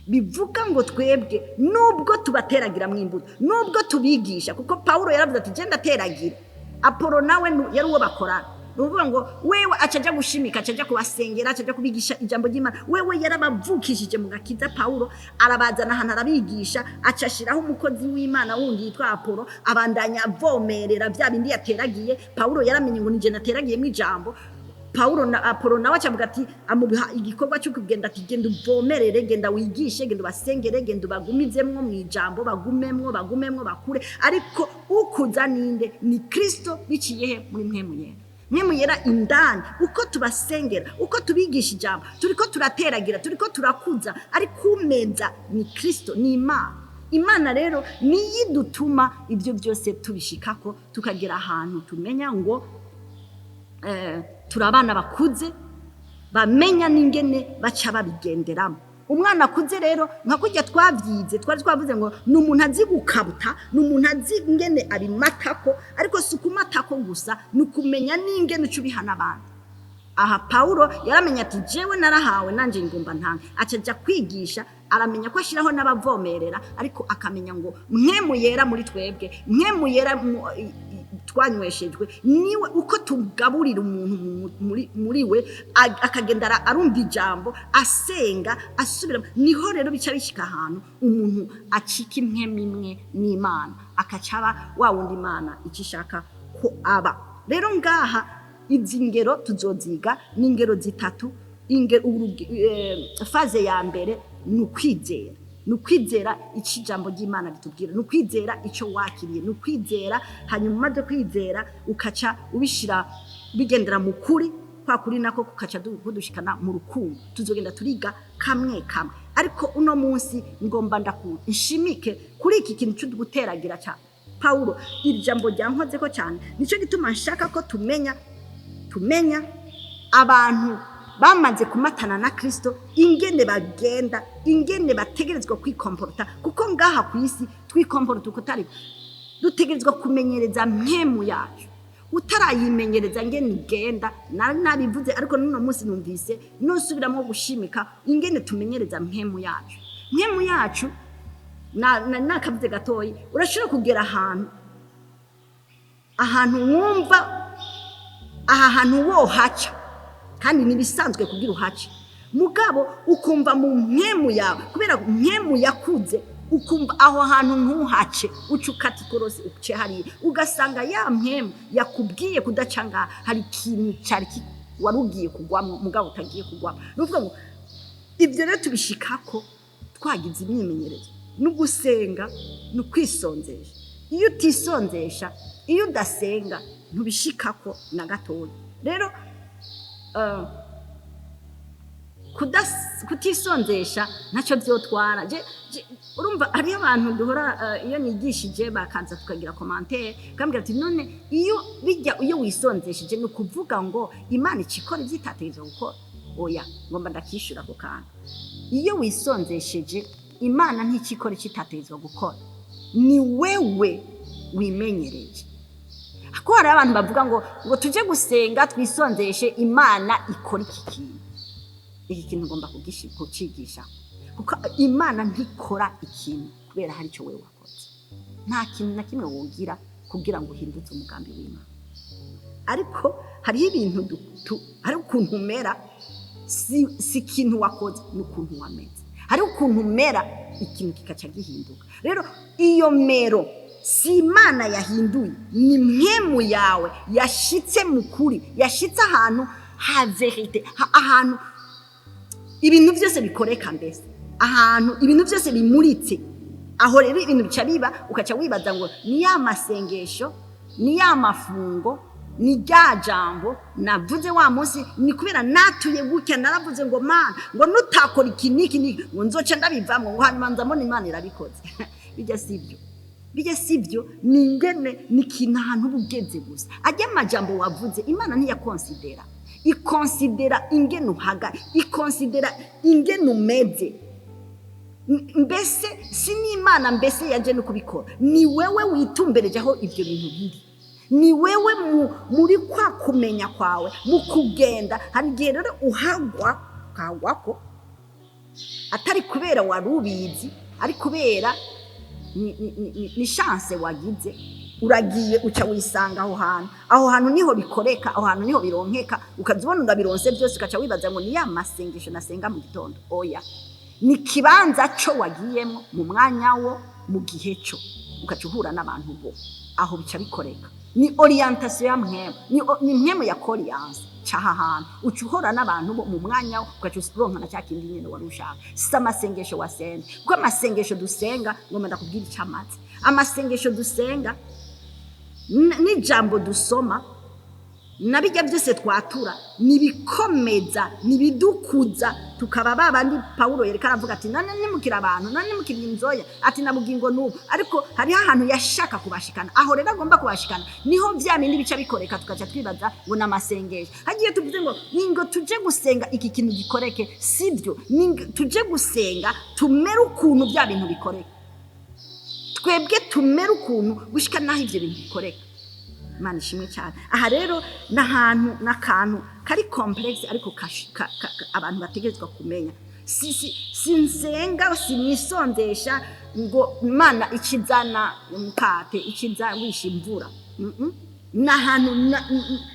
Bivuga ngo twebwe nubwo tubateragira mu imbuto, nubwo tubigisha, kuko Paulo yaravuze ati genda teragira, Apolo nawe yari uwo bakorana. Nuvuga ngo wewe acaja gushimika, acaja kubasengera, acaja kubigisha ijambo ry'Imana, wewe yarabavukishije mu Gakiza. Paulo arabazana ahantu arabigisha, acashiraho umukozi w'Imana wundi yitwa Apolo, abandanya avomerera bya bindi yateragiye. Paulo yaramenye ngo nije nateragiye mu ijambo. Apolo nawe acavuga ati amubiha igikorwa cyo kugenda ati genda uvomerere, genda wigishe, genda basengere, genda bagumizemwo mu ijambo, bagumemwo bakure. Ariko ukuza ninde? Ni Kristo biciye muri mwemu yera indani. Uko tubasengera, uko tubigisha ijambo, turiko turateragira, turiko turakuza, ariko umeza ni Kristo, ni Imana rero niyidutuma ibyo byose tubishikako, tukagera ahantu tumenya ngo turabana bakuze bamenya n'ingene baca babigenderamo. Umwana akuze rero nka kujya twavyize, twari twavuze ngo n'umuntu azi gukabuta, n'umuntu azi ingene abimatako, ariko si kumatako gusa, nukumenya n'ingene ucubihana abandi. Aha Paulo yaramenya ati jewe narahawe nanje ngomba ntanga, acaja kwigisha aramenya ko ashiraho n'abavomerera ariko akamenya ngo mwemu yera muri twebwe mwemu yera twanyweshejwe niwe uko tugaburira umuntu muri we akagenda arumva ijambo asenga asubira niho rero bica bishika ahantu umuntu acika impwemu imwe n'Imana akacaba wa wundi Imana icishaka ko aba rero ngaha izi ngero tuzoziga n'ingero zitatu faze ya mbere ni ukwizera icyo ijambo ry'Imana ritubwira ni ukwizera icyo wakiriye ni ukwizera hanyuma umaze kwizera ukaca ubishira bigendera mu kuri kwa kuri nako kukaca kudushikana mu rukundo tuzogenda turiga kamwe ariko uno munsi ngomba nshimike kuri iki kintu cyo guteragira cyane Paulo iri jambo ryankoze ko cyane nico gituma nshaka ko tumenya abantu bamaze kumatana na Kristo ingene bagenda ingene bategerezwa kwikomporta kuko ngaha ku isi twikomporta uko tari dutegerezwa kumenyereza mpemu yacu utarayimenyereza ngene igenda nabivuze ariko nuno munsi numvise nusubiramo gushimika ingene tumenyereza mpemu yacu nakavuze gatoyi urashobora kugera ahantu wumva aha hantu wohaca kandi nibisanzwe kugira uhace mugabo ukumva mu mpemu yawe kubera mpemu yakuze ukumva aho hantu ntuhace ucukati korosi uce hari ugasanga ya mpemu yakubwiye kudacanga hari ikintu cyari warugiye kugwamo mugabo utagiye kugwamo nuvuga ngo ibyo rero tubishikako twagize imyimenyerezo no gusenga no kwisonzesha iyo utisonzesha iyo udasenga ntubishikako na gatoya rero kutisonzesha ntacyo byotwara urumva ari abantu duhora iyo nigishije bakaza tukagira commentaire kambwira ati none iyo wisonzesheje no kuvuga ngo Imana ikikora ibyitateje gukora oya ngomba ndakishura ko kana iyo wisonzesheje Imana ntikikora ikitatezwa gukora ni wewe wimenyereje ko hari abantu bavuga ngo tuje gusenga twisonzeshe Imana ikora iki kintu ngomba kucigisha kuko Imana ntikora ikintu kubera hari cyo wewe wakoze nta kintu na kimwe wogira kugira ngo uhindutse umugambi w'Imana ariko hari ibintu hari ukuntu umera si kintu wakoze n'ukuntu wameze hari ukuntu umera ikintu kikaca gihinduka rero iyo mero si Imana yahinduye ni mpemu yawe yashitse mu kuri yashitse ahantu ha verite ahantu ibintu byose bikoreka mbese ahantu ibintu byose bimuritse aho rero ibintu bica biba ukaca wibaza ngo ni ya masengesho ni ya mafungo ni rya jambo navuze wa munsi ni kubera natuye gutya naravuze ngo Mana ngo nutakora iki ngo nzoca ndabivamo ngo hanyuma nzamona Imana irabikoze bijya sibyo ni ingene ni kintu ahantu bugeze gusa ajya amajambo wavuze Imana ntiyakonsidera ikonsidera ingene uhaga ikonsidera ingene umeze mbese si n'Imana mbese yaje no kubikora ni wewe witumbereje aho ibyo bintu biri ni wewe muri kwa kumenya kwawe mu kugenda hari gihe rero kagwako atari kubera warubizi ari kubera ni chance wagize uragiye uca wisanga aho hantu niho bikoreka aho hantu niho bironkeka ukazibona urabironse byose ukaca wibaza ngo ni ya masengesho nasenga mu gitondo oya ni kibanza cyo wagiyemo mu mwanya wo mu gihe cyo ukaca uhura n'abantu bo aho bica bikoreka ni orientation ya mwema ni mwema ya coriance chaha hantu uca uhura n'abantu bo mu mwanya wo ukaca uronka na cyakindi nyene warushaka si amasengesho wasenga kuko amasengesho dusenga ngomba ndakubwira icamaze amasengesho dusenga n'ijambo dusoma nabijya byose twatura nibikomeza nibidukuza tukaba babandi Paulo yereka aravuga ati none nimukira abantu none nimukira inzoya ati nabugingo nubu ariko hari ahantu yashaka kubashikana aho rero agomba kubashikana niho bya bindi bica bikoreka tukaca twibaza ngo namasengesho hagiye tuvuze ngo tuje gusenga iki kintu gikoreke sibyo tuje gusenga tumere ukuntu bya bintu bikoreka twebwe tumere ukuntu gushika naho ivyo bintu bikoreka Imana ishimwe cyane aha rero n'ahantu n'akantu kari complex ariko abantu bategetswe kumenya sinsenga sinisondesha ngo Imana ikizana umukate ikiza wisha imvura. N'ahantu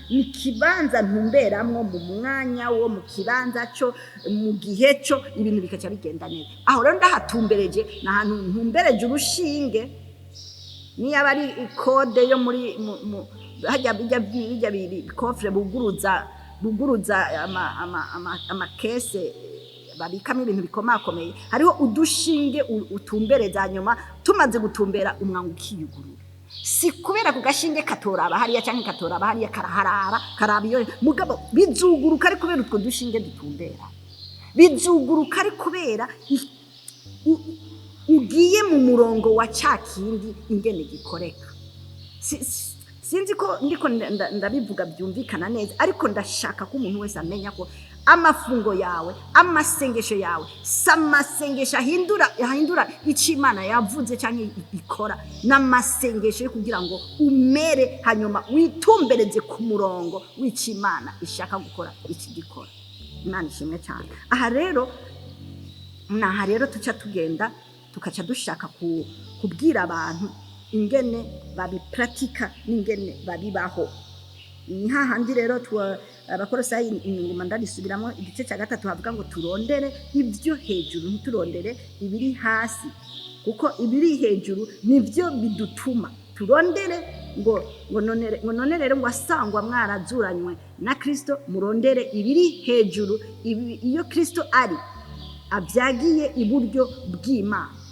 ni kibanza ntumberamwo mu mwanya wo mu kibanza cyo mu gihe cyo ibintu bikaca bigenda neza. Aho rero ndahatumbereje n'ahantu ntumbereje urushinge niyo abari ikode yo muri hajya bijya biri kofre buguruza amakese babikamo ibintu bikomakomeye, hariho udushinge utumbereza nyuma tumaze gutumbera umwango ukiyugurura. Si kubera ku gashinge katoraba hariya cyangwa katoraba hariya karaba iyo mugabo bizuguruka ari kubera utwo dushinge dutumbera, bizuguruka ari kubera ugiye mu murongo wa cyakindi ingene gikoreka. Sinzi ko ndiko ndabivuga byumvikana neza, ariko ndashaka ko umuntu wese amenya ko amafungo yawe amasengesho yawe samasengesho ahindura icyo Imana yavuze cyangwa ikora, n'amasengesho yo kugira ngo umere hanyuma witumbereze ku murongo w'icyo Imana ishaka gukora iki gikora. Imana ishimwe cyane. Aha rero tuca tugenda tukaca dushaka kubwira abantu ingene babipratika n'ingene babibaho. Ni hahandi rero abakorosayi inguma ndabisubiramo igice cya 3 havuga ngo turondere ibyo hejuru ntiturondere ibiri hasi, kuko ibiri hejuru nivyo bidutuma turondere ngo none rero ngo asangwa mwarazuranywe na Kristo murondere ibiri hejuru. Iyo Kristo ari abyagiye iburyo bw'Imana.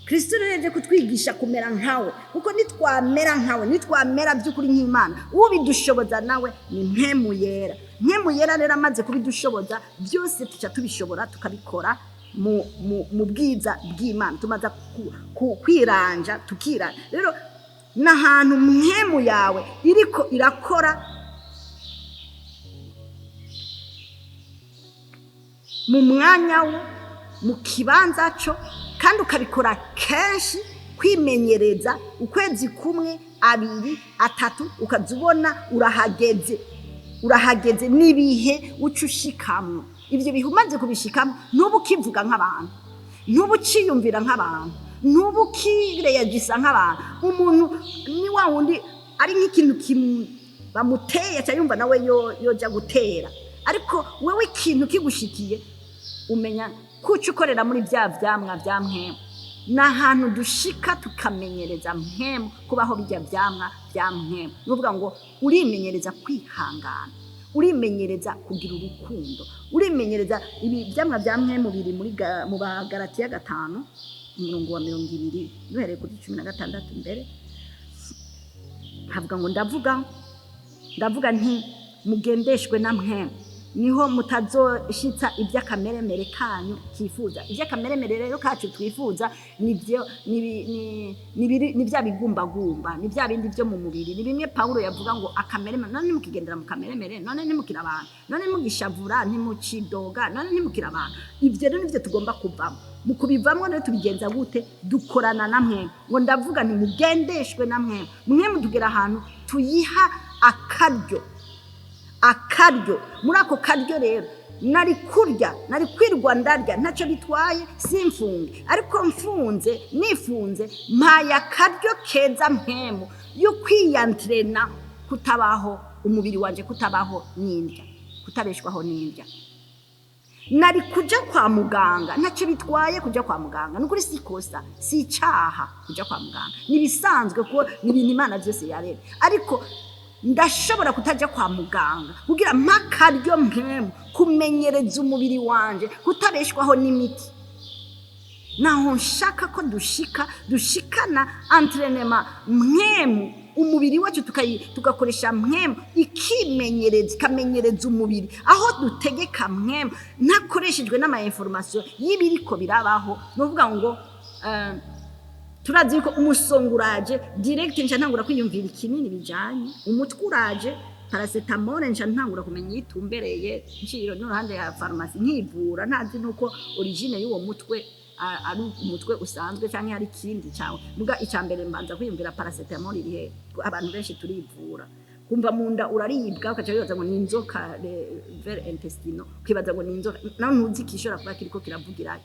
Kristo rero kutwigisha kumera nkawe, kuko nitwamera nkawe nitwamera by'ukuri nk'Imana ubidushoboza nawe ni Mpemu Yera. Mpemu Yera rero amaze kubidushoboza byose tuca tubishobora tukabikora mu bwiza bw'Imana, tumaza kwiranja tukira. Rero n'ahantu Mpemu yawe iriko irakora mu mwanya wo mu kibanza cyo, kandi ukabikora kenshi, kwimenyereza ukwezi kumwe 2 3 ukazubona urahageze n'ibihe ucushikamwe. Ibyo bihumaze kubishikamo nubu kivuga nk'abantu, nubu ciyumvira nk'abantu, nubu kireyagisa nk'abantu. Umuntu ni wa wundi ari nk'ikintu bamuteye cyayumva nawe yoja gutera, ariko wewe ikintu kigushikiye umenya kuco ukorera muri bya vyamwa bya Mpemu. N'ahantu dushika tukamenyereza Mpemu kubaho bijya vyamwa bya Mpemu. Nuvuga ngo urimenyereza kwihangana, urimenyereza kugira urukundo, urimenyereza ibi vyamwa bya Mpemu biri mu Bagalatiya 5:20 duhereye kuri 16 imbere havuga ngo ndavuga nti mugendeshwe na Mpemu niho mutazoshitsa iby'akameremere kanyu kifuza. Iby'akameremere rero kacu twifuza nibyo ni bya bigumbagumba, ni bya bindi byo mu mubiri. Ni bimwe Paulo yavuga ngo akameremere, none mukigendera mu kameremere, none nimukira abantu, none mugishavura, ntimucidoga, none nimukira abantu. Ibyo rero nivyo tugomba kuvamo. Mu kubivamo rero tubigenza gute? Dukorana na Mpemu. Ngo ndavuga nti mugendeshwe na Mpemu. Mpemu tugera ahantu tuyiha akaryo. Muri ako karyo rero nari kwirwa ndarya ntacyo bitwaye simfunge, ariko nifunze mpaye akaryo keza Mpemu yo kwiyantrena kutabaho umubiri wanje, kutabaho n'indya, kutabeshwaho n'indya. Nari kuja kwa muganga ntacyo bitwaye kuja kwa muganga, nukuri sikosa, si icaha kuja kwa muganga, nibisanzwe ko n'ibintu Imana byose yareba. Ariko ndashobora kutaja kwa muganga kugira makaryo Mpemu kumenyereza umubiri wanje kutabeshwaho n'imiti. Naho nshaka ko dushikana entraînement Mpemu, umubiri wacu tugakoresha Mpemu ikamenyereza umubiri, aho dutegeka Mpemu nakoreshejwe n'ama information y'ibiriko birabaho. Novuga ngo turazi ko umusonguraje direct nca ntangura kwiyumvira ikinini bijanye, umutwuraje paracetamol nca ntangura kumenya itumbereye nciro n'uruhande ya pharmacy nkivura, ntazi nuko origine y'uwo mutwe ari umutwe usanzwe cyangwa ari kindi cyawe. Muga icambere mbanza kwiyumvira paracetamol irihe, abantu benshi turivura kumva munda uraribwa ukaca wibaza ngo ni inzoka ver intestino ukibaza ngo ni inzoka naho ntuzi kishora kuba kiriko kiravugira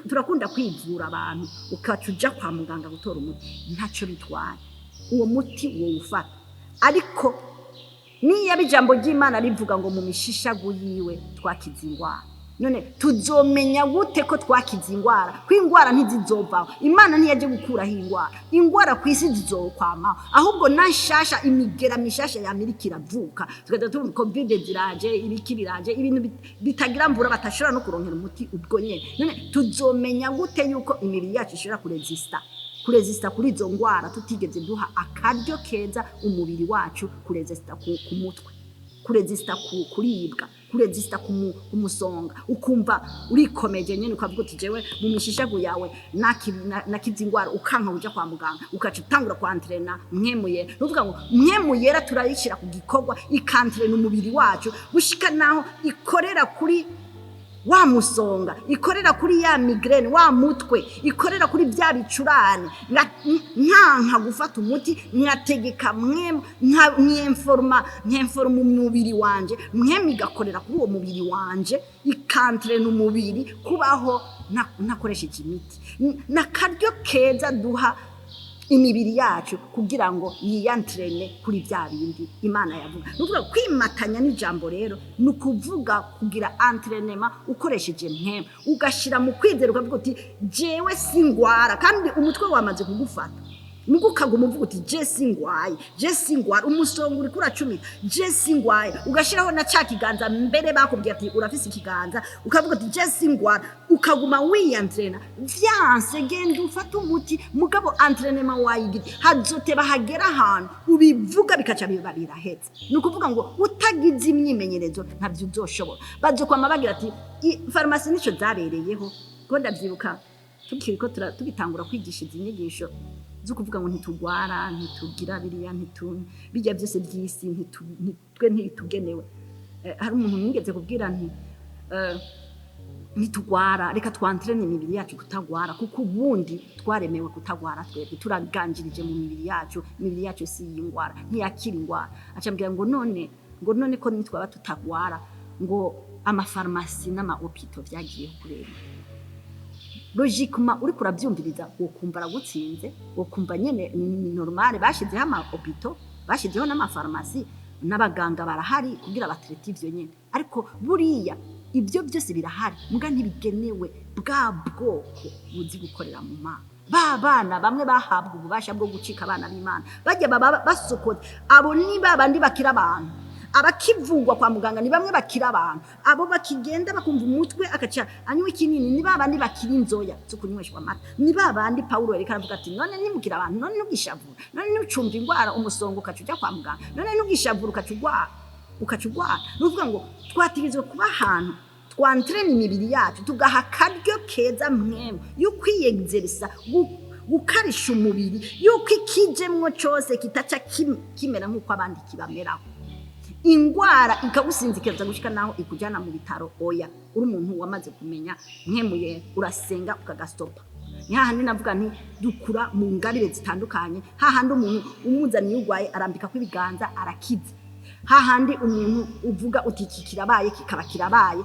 turakunda kwivura abantu ukaca uja kwa muganga gutora umuti ntaco bitwaye uwo muti wo ufata ariko niyo ijambo ry'Imana rivuga ngo mu mishishagu yiwe twakiza ingwara none tuzomenya gute ko twakiza ingwara ko ingwara ntizizovaho Imana ntiyaje gukuraho ingwara kwisi zizokwama ahubwo nashasha imigera mishasha ya Amerika iravuka tukaza tu covid ziraje ibikiriraje ibintu bitagira mvura batashobora no kuronkera umuti ubwo nyene none tuzomenya gute yuko imibiri yacu ishobora kuresista kuri izo ngwara tutigeze duha akaryo keza umubiri wacu kuresista ku mutwe kuresista kuribwa kuresista kumusonga ukumva urikomeje nyene ukavuga uti jewe mu mishishagu yawe nakiza ingwara ukanka uja kwa muganga ukaca utangura kwantrena mwemuye nuvuga ngo mwemuyera turayishira ku gikorwa ikantrena umubiri wacu gushika naho ikorera kuri wa musonga ikorera kuri ya migraine wa mutwe ikorera kuri bya bicurane nka gufata umuti nkategeka mwemforma umubiri wanje mwemigakorera kuri uwo mubiri wanje ikantrena umubiri kubaho nakoresheje imiti nakaryo keza duha imibiri yacu kugira ngo yiyantrene kuri bya bindi Imana yavuga nuvuga kwimatanya n'ijambo rero nukuvuga kugira entraînement ukoresheje mpema ugashira mu kwizera ukavuga uti jewe singwara kandi umutwe wamaze kugufata Mugukaguma uvuga uti je singwara umusongo uri kura 10 je singwaye ugashiraho na ca kiganza mbere bakubwiye ati urafise ikiganza ukavuga uti je singwara ukaguma wiyantrena vyanse genda ufata umuti mugabo entraînement wayigiti hazoteba hagera ahantu ubivuga bikaca bibabira hetse nukuvuga ngo utagize imyimenyerezo ntavyo uzoshobora bazokwama bagira ati pharmacie nico zabereyeho ko ndavyibuka tukiriko tugitangura kwigisha inyigisho zukuvuga ngo ntitugwara ntitugira biriya bijya byose by'isi ntitugenewe hari umuntu nigeze kubwira ntitugwara reka twantrene imibiri yacu kutagwara kuko ubundi twaremewe kutagwara twebwe turaganjirije mu imibiri yacu si ingwara ntiyakira ingwara acambwira ngo none ko nitwaba tutagwara ngo amafarmasi n'amahopito vyagiye kureba logiquement uri kurabyumviriza wokumva ragutsinze wokumva nyene ni normal bashizeho amahopito bashizeho n'amafarmasi n'abaganga barahari kugira batrete ivyo nyene ariko buriya ibyo byose birahari muga ntibigenewe bwa bwoko buzi gukorera mu Mana babana bamwe bahabwa ububasha bwo gucika abana b'Imana bajya basokoze abo ni babandi bakira abantu abakivugwa kwa muganga ni bamwe bakira abantu abo bakigenda bakumva umutwe akaca anywa ikinini ni babandi bakira inzoya zo kunyweshwa amata ni babandi Paulo yereka avuga ati none nimukira abantu none nugishavura none nucumva ingwara umusongo ukacuja kwa muganga none nugishavura ukacugwara nuvuga ngo twatigizwe kuba ahantu twantrene imibiri yacu tugaha karyo keza mwemwe yukwiyegzerisa gukarisha umubiri yuko ikijemwo cyose kitaca kimera nkuko abandi kibameraho ingwara ikagusinzikeza gushika naho ikujana mu bitaro oya uri umuntu wamaze kumenya mwemuye urasenga ukagastopa hahandi navuga nti dukura mu ngabire zitandukanye hahandi umuntu umuzaniye ugwaye arambika kwibiganza arakiza hahandi umuntu uvuga uti kirabaye kikaba kirabaye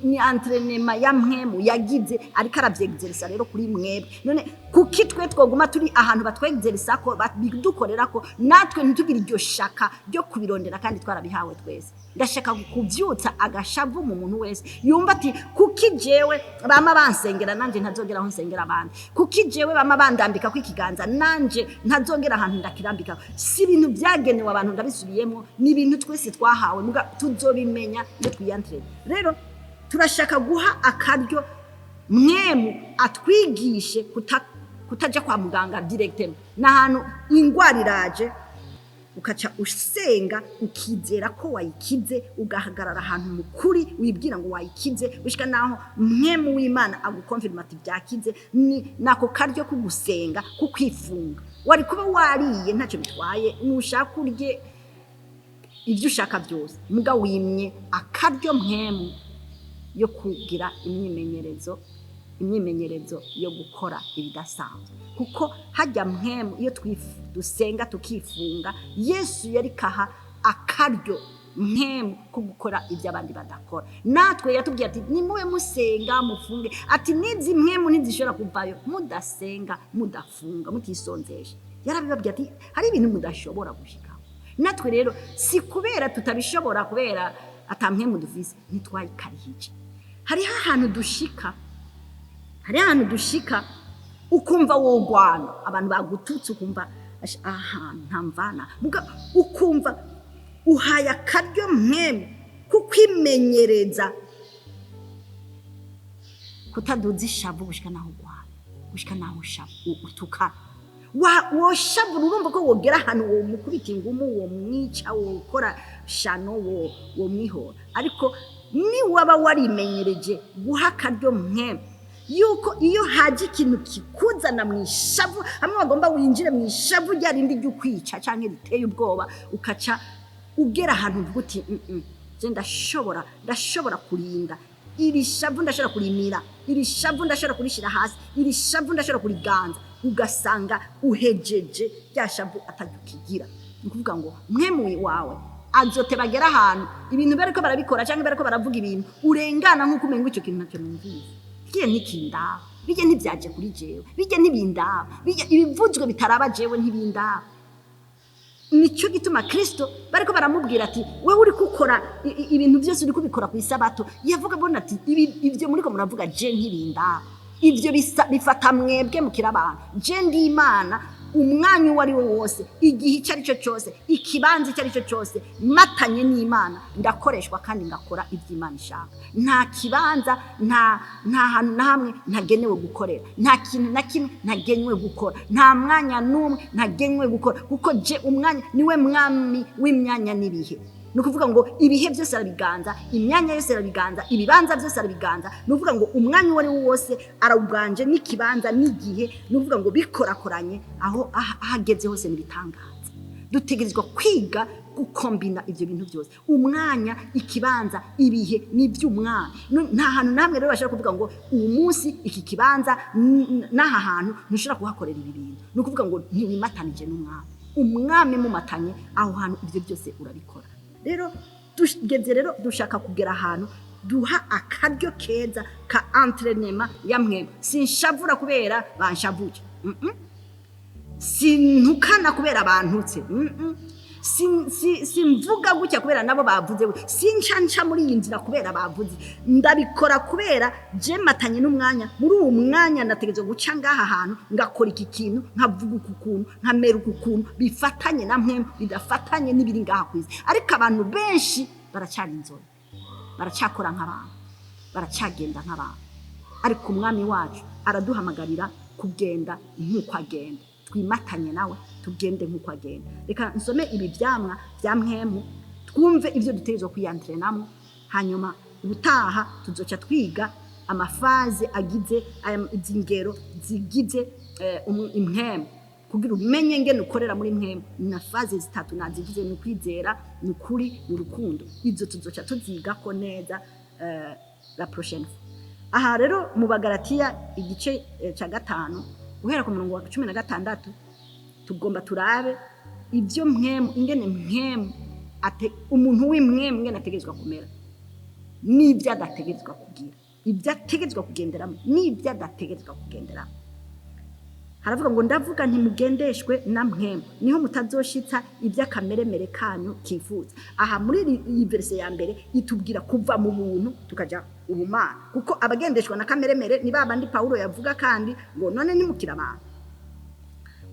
ni entraînement ya mwemu yagize ariko aravyegzerisa rero kuri mwebwe none kuki twe twoguma turi ahantu batwegzerisa ko bidukorera ko natwe ntitugira iryo shaka ryo kubirondera kandi twarabihawe twese ndashaka kuvyutsa agashavu mu muntu wese yumva ati kuki jewe bama bansengera nanje ntazogera aho nsengera abandi kuki jewe bama bandambika kwikiganza nanje ntazogera ahantu ndakirambika si ibintu byagenewe abantu ndabisubiyemo ni ibintu twese twahawe muga tuzobimenya iyo twiyantre rero turashaka guha akaryo mwemu atwigishe kutaja kwa muganga directement nahantu ingwara iraje ukaca usenga ukizera ko wayikize ugahagarara ahantu mukuri wibwira ngo wayikize ushika naho mwemu w'Imana agukonfirma ati byakize ni nako karyo kugusenga kukwifunga wari kuba wariye ntacyo bitwaye nushaka urye ibyo ushaka byose muga wimye akaryo mwemu yo kugira imyimenyerezo imyimenyerezo yo gukora ibidasanzwe, kuko hajya mpemu iyo dusenga tukifunga, Yesu yari kaha akaryo mpemu ko gukora ibyo abandi badakora. Natwe yatubwiye ati nimube musenga mufunge, ati nizi mpemu ntizishobora kuvayo mudasenga mudafunga mutisonzesha. Yarabibabwiye ati hari ibintu mudashobora gushikaho. Natwe rero si kubera tutabishobora, kubera atampemu dufise ntitwayikarihije. Hariho ahantu dushika ukumva wogwana, abantu bagututse ukumva ahantu ntamvana, ukumva uhaye akaryo mpemu kukwimenyereza kutaduza ishavu gushika naho ugwana, gushika naho utukana. Woshavura urumva ko wogera ahantu wo mukubita ingumu, wo mwica, wo ukora shano, wo mwihora. Ariko ni waba warimenyereje guha akaryo mpemu yuko iyo haje ikintu kikuzana mu ishavu, hamwe bagomba winjire mu ishavu ryarindi ryo kwica canke riteye ubwoba, ukaca ugera ahantu uvuga uti je ndashobora kurinda iri shavu, ndashobora kurimira iri shavu, ndashobora kurishira hasi iri shavu, ndashobora kuriganza, ugasanga uhejeje rya shavu atagikigira. Ni kuvuga ngo mpemu wawe azote bagera ahantu ibintu bariko barabikora canke bariko baravuga ibintu urengana nkuko umenga icyo kintu ntacyo numvise, kiye ntikindaba, bije ntibyaje kuri jewe, bije ntibindaba, bije ibivuzwe bitaraba jewe ntibindaba. Nicyo gituma Kristo bariko baramubwira ati wewe uri gukora ibintu byose uri kubikora ku isabato, yavuga bona ati ibyo muriko muravuga je ntibindaba, ibyo bifata mwebwe mukira abantu, je ndi Imana umwanya wari wo wose, igihe icyo ari cyo cyose, ikibanza icyo ari cyo cyose, matanye n'Imana ndakoreshwa kandi ngakora ibyo Imana ishaka. Nta kibanza, nta hantu na hamwe ntagenewe gukorera, nta kintu na kimwe ntagenewe gukora, nta mwanya n'umwe ntagenewe gukora, kuko je umwanya niwe mwami w'imyanya n'ibihe. Nukuvuga ngo ibihe byose arabiganza, imyanya yose arabiganza, ibibanza byose arabiganza. Nukuvuga ngo umwanya wari wose arawuganje n'ikibanza n'igihe. Nukuvuga ngo bikorakoranye aho ahageze hose nibitangaza. Dutegerezwa kwiga gukombina ibyo bintu byose, umwanya, ikibanza, ibihe n'iby'umwanya. Nta hantu namwe rero bashaka kuvuga ngo uyu munsi iki kibanza n'aha hantu ntushobora kuhakorera ibi bintu. Nukuvuga ngo ntiwimatanije n'umwami, umwami mumatanye aho hantu ibyo byose urabikora. Rero dushaka kugera ahantu duha akaryo keza ka entraînement ya mwemwe. Sinshavura kubera banshavuje, sintukana kubera bantutse, simvuga gutya kubera nabo bavuze, sincanca muri iyi nzira kubera bavuze. Ndabikora kubera je matanye n'umwanya, muri uwo mwanya ndategereje guca ngaha hantu ngakora iki kintu, nkavuga ukuntu, nkamera ukuntu, bifatanye na mwemwe, bidafatanye n'ibiri ngaha kwisi. Ariko abantu benshi baracyari inzora, baracyakora nk'abantu, baracyagenda nk'abantu. Ariko umwami wacu araduhamagarira kugenda nk'uko agenda, twimatanye nawe tugende nk'uko agenda. Reka nsome ibi byamwa bya mwemu, twumve ibyo dutegerezwa kwiyantrenamo, hanyuma ubutaha tuzoca twiga amafaze agize izingero zigize impemu, kugira umenye ngene ukorera muri mwemu. Na faze zitatu nazigize: ni kwizera, ni kuri, ni rukundo. Izo tuzoca tuziga ko neza la prochaine. Aha rero mu Bagalatiya igice cya 5 guhera ku murongo wa 16 tugomba turabe ibyo mwemu, ingene mwemu umuntu w'imwemu ngene ategerezwa kumera, n'ibyo adategerezwa kugira, ibyo ategerezwa kugenderamo n'ibyo adategerezwa kugenderamo. Haravuga ngo ndavuga ntimugendeshwe na mwemu, niho mutazoshitsa iby'akameremere kanyu kifuza. Aha muri iyi verse ya mbere itubwira kuva mu buntu tukaja ubumana, kuko abagendeshwa na kameremere ni babandi Paulo yavuga kandi ngo none nimukira abantu.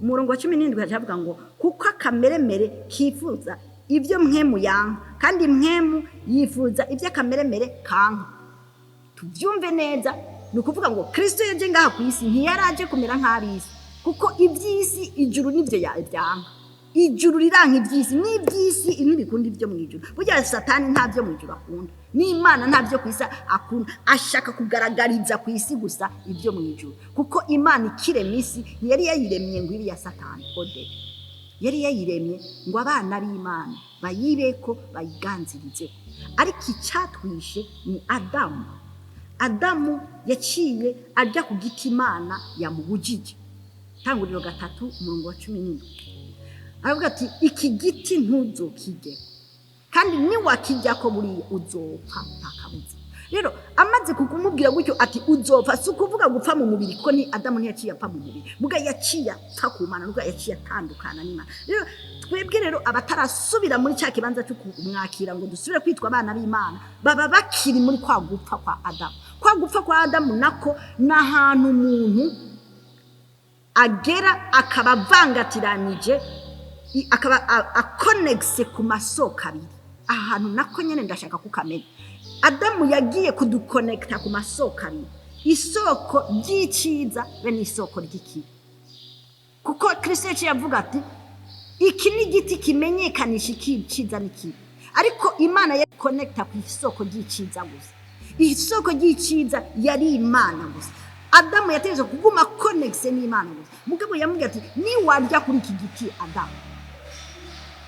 Umurongo wa 17 havuga ngo kuko akameremere kifuza ibyo mwemu yanka, kandi mwemu yifuza iby'akameremere kanka. Tubyumve neza, ni ukuvuga ngo Kristo yaje ngaha ku isi ntiyaraje kumera nk'abisi, kuko iby'isi ijuru nibyo yanka. Ijuru riranka iby'isi, n'iby'isi ntibikunda ibyo mu ijuru. Burya Satani nta byo mu ijuru akunda, n'Imana nta byo ku isi akunda, ashaka kugaragariza ku isi gusa ibyo mu ijuru. Kuko Imana ikirema isi yari yayiremye ngo iri ya Satani ode, yari yayiremye ngo abana b'Imana bayibeko bayiganzirize. Ariko icyatwishe ni Adamu. Adamu yaciye arya ku giti Imana yamubujije. Tanguriro 3:17 aravuga ati iki giti ntuzokirye kandi niwakirya ko buriya uzopfa ntakabuza. Rero amaze kukumubwira gutyo ati uzopfa, si ukuvuga gupfa mu mubiri, ko ni Adamu ntiyaciye apfa mu mubiri, muga yaciye apfa ku Mana, nuko yaciye atandukana n'Imana. Rero twebwe rero abatarasubira muri cya kibanza cyo kumwakira ngo dusubire kwitwa abana b'Imana, baba bakiri muri kwa gupfa kwa Adamu. Kwa gupfa kwa Adamu nako n'ahantu umuntu agera akaba avangatiranije, akaba akonegise ku masoko abiri. Ahantu nako nyene ndashaka kukamenya. Adamu yagiye kudukonekta ku masoko abiri, isoko ry'iciza be n'isoko ry'ikibi. Kuko Kristo yavuga ati iki ni igiti kimenyekanisha iciza n'ikibi, ariko Imana yakonekta ku isoko ry'iciza gusa. Isoko ry'iciza yari Imana gusa. Adamu yategereje kuguma konegise n'Imana gusa. Mugabo yamubwira ati niwarya kuri iki giti Adamu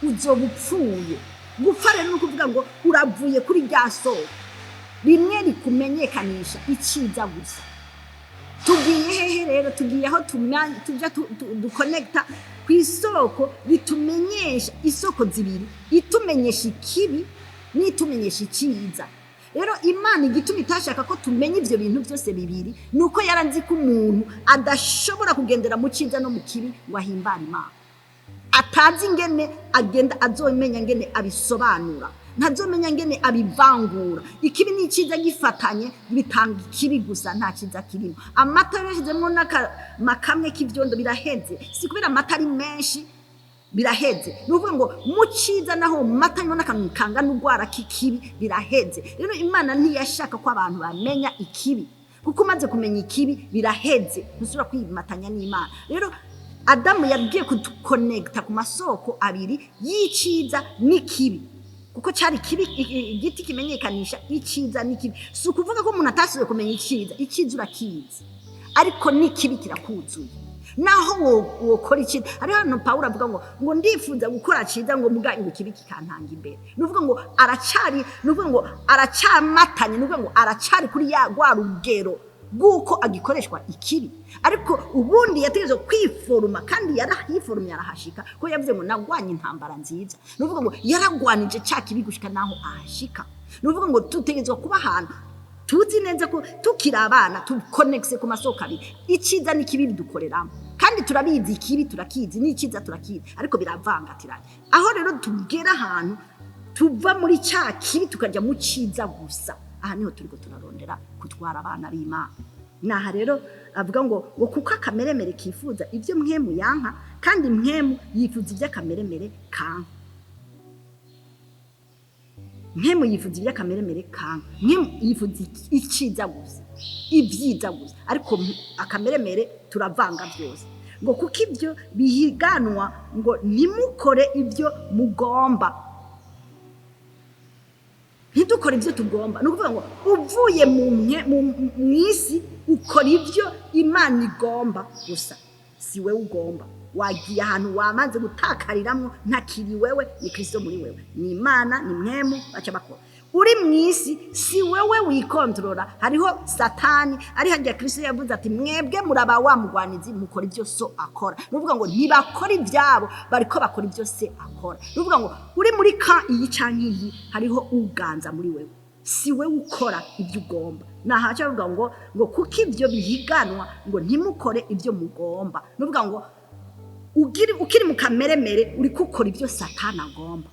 uzobupfuye. Gupfa rero ni ukuvuga ngo uravuye kuri rya soko rimwe rikumenyekanisha iciza gusa. Tugiye hehe rero? Tugiye aho tujya dukonekta ku isoko ritumenyesha isoko zibiri, itumenyesha ikibi n'itumenyesha iciza. Rero Imana igituma itashaka ko tumenya ivyo bintu byose bibiri nuko yaranzi ko umuntu adashobora kugendera mu ciza no mu kibi ngo ahimbara Imana. Atazi ngene agenda azomenya ngene abisobanura, ntazomenya ngene abivangura. Ikibi n'iciza gifatanye bitanga ikibi gusa, nta ciza kirimo. Amata yashizemo makamwe k'ivyondo biraheze, si kubera amata ari menshi biraheze. Nuvuga ngo mu ciza naho mata nyona kanga n'ugwara k'ikibi biraheze. Rero Imana ntiyashaka ko abantu bamenya ikibi, kuko umaze kumenya ikibi biraheze, ntusubira kwimatanya n'Imana. Rero Adamu yagiye kudukonekta ku masoko abiri y'iciza n'ikibi, kuko cyari kibi igiti kimenyekanisha iciza n'ikibi. Si ukuvuga ko umuntu atasize kumenya iciza urakizi, ariko n'ikibi kirakuzuye. Naho wokora iciza, ari hano Pawulo avuga ngo ndifuza gukora ciza ngo muganyi ikibi kikantanga imbere. Nuvuga ngo aracamatanye, nuvuga ngo aracari kuri ya gwa rugero guko agikoreshwa ikibi. Ariko ubundi yategereje kwiforuma, kandi yarahiforumye arahashika, ko yavuze ngo nagwanye intambara nziza. Nuvuga ngo yaragwanije cya kibi gushika naho ahashika. Nuvuga ngo tutegerezwa kuba ahantu tuzi neza ko tukiri abana tukonekse ku masoko abiri, iciza n'ikibi bidukoreramo, kandi turabizi ikibi turakizi n'iciza turakizi, ariko biravangatiranye. Aho rero tugera ahantu tuva muri cya kibi tukaja mu ciza gusa, aha niho turiko turarondera kutwara abana b'Imana. Naha rero avuga ngo kuko akameremere kifuza ivyo mwemu yanka, kandi mwemu yifuza ivy'akameremere kanka. Mwemu yifuza ivy'akameremere kanka, mwemu yifuza iciza gusa, ibyiza gusa, ariko akameremere turavanga byose. Ngo kuko ivyo bihiganwa ngo ntimukore ivyo mugomba, ntidukore ivyo tugomba. Nukuvuga ngo uvuye mu isi ukora ivyo Imana igomba gusa, si wewe ugomba. Wagiye ahantu wamaze gutakariramwo, ntakiri wewe, ni Kristo muri wewe, ni Imana, ni mwemu baca bakora. Uri mwisi si wewe wikontrola, hariho Satani. Ari hajya Kristo yavuze ati mwebwe muraba wa mugwanizi mukora ivyo so akora. Nuvuga ngo ntibakora ivyabo, bariko bakora ivyo se akora. Nuvuga ngo uri muri ka iyi canke iyi, hariho uganza muri wewe, si wewe ukora ivyo ugomba. Nahaca avuga ngo kuko ivyo bihiganwa ngo ntimukore ivyo mugomba. Nuvuga ngo ukiri mu kameremere uri gukora ivyo Satani agomba,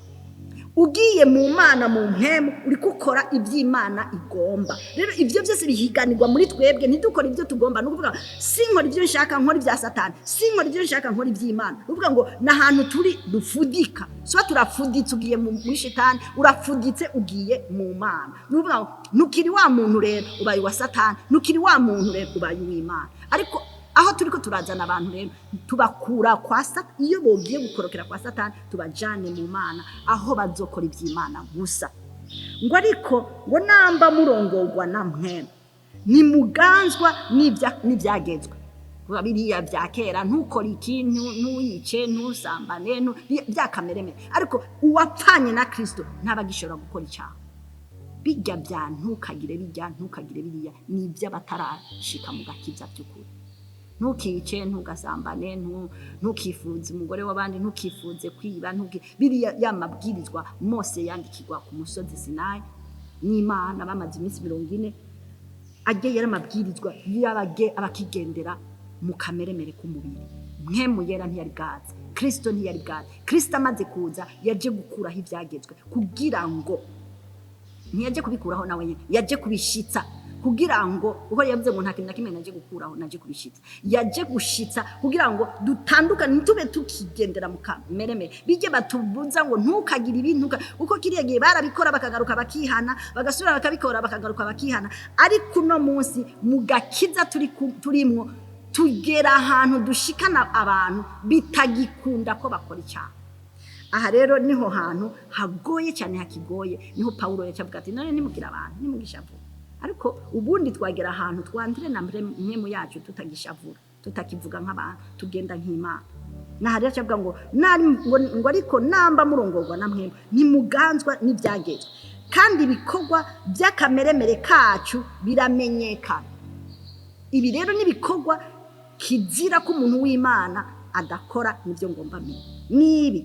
ugiye mu Mana mu mpemu uri gukora ivy'Imana igomba. Rero ivyo byose bihiganirwa muri twebwe, ntidukora ivyo tugomba. Nukuvuga sinkora ivyo nshaka, nkora ivya Satani, sinkora ivyo nshaka, nkora ivy'Imana. Nukuvuga ngo nahantu turi dufudika, so turafuditse, ugiye muri Shetani, urafuditse ugiye mu Mana. Nukuvuga nukiri wa muntu rero ubaye wa Satani, nukiri wa muntu rero ubaye w'Imana. Ariko aho turiko turazana abantu rero tubakura kwa Satani, iyo bogiye gukorokera kwa Satani tubajane mu Mana aho bazokora ivy'Imana gusa. Ngo ariko ngo namba murongorwa na mwene ni muganzwa n'ivyagezwe. Biriya bya kera, ntukora ikintu, ntuyice, ntusambane, byakameremere. Ariko uwapfanye na Kristo ntabagishobora gukora icyaha. bijya bya ntukagire biriya ni iby'abatarashika mu gakiza by'ukuri. Ntukice, ntugasambane, ntukifuze umugore w'abandi, ntukifuze kwiba, biriya yamabwirizwa Mose yandikirwa ku musozi Sinayi n'Imana bamaze iminsi 40 agiye yaramabwirizwa y'abage abakigendera mu kameremere k'umubiri. Mwemu yera ntiyari bwaze, Kristo ntiyari bwaze. Kristo amaze kuza yaje gukuraho ibyagezwe kugira ngo ntiyaje kubikuraho nawe nyine, yaje kubishitsa kugira ngo uko yavuze ngo nta kintu na kimwe naje gukuraho, naje kubishitsa. Yaje gushitsa kugira ngo dutandukane, ntitube tukigendera mu kameremere. Bije batubuza ngo ntukagire ibintu uko kiriya gihe barabikora bakagaruka bakihana, bagasubira bakabikora bakagaruka bakihana. Ariko uno munsi mu gakiza turimwo tugera ahantu dushikana abantu bitagikunda ko bakora icyaha. Aha rero niho hantu hagoye cyane, hakigoye. Niho Paulo yacavuga ati none nimugira abantu nimugishavura. Ariko ubundi twagera ahantu twandire na mwemu yacu tutagishavura, tutakivuga nk'abantu, tugenda nk'Imana. Na hariya acavuga ngo ariko namba murongorwa na mwemu ntimuganzwa n'ibyagezwe, kandi ibikorwa by'akameremere kacu biramenyekana. Ibi rero n'ibikorwa kizira ko umuntu w'Imana adakora nibyo ngomba menya. Nibi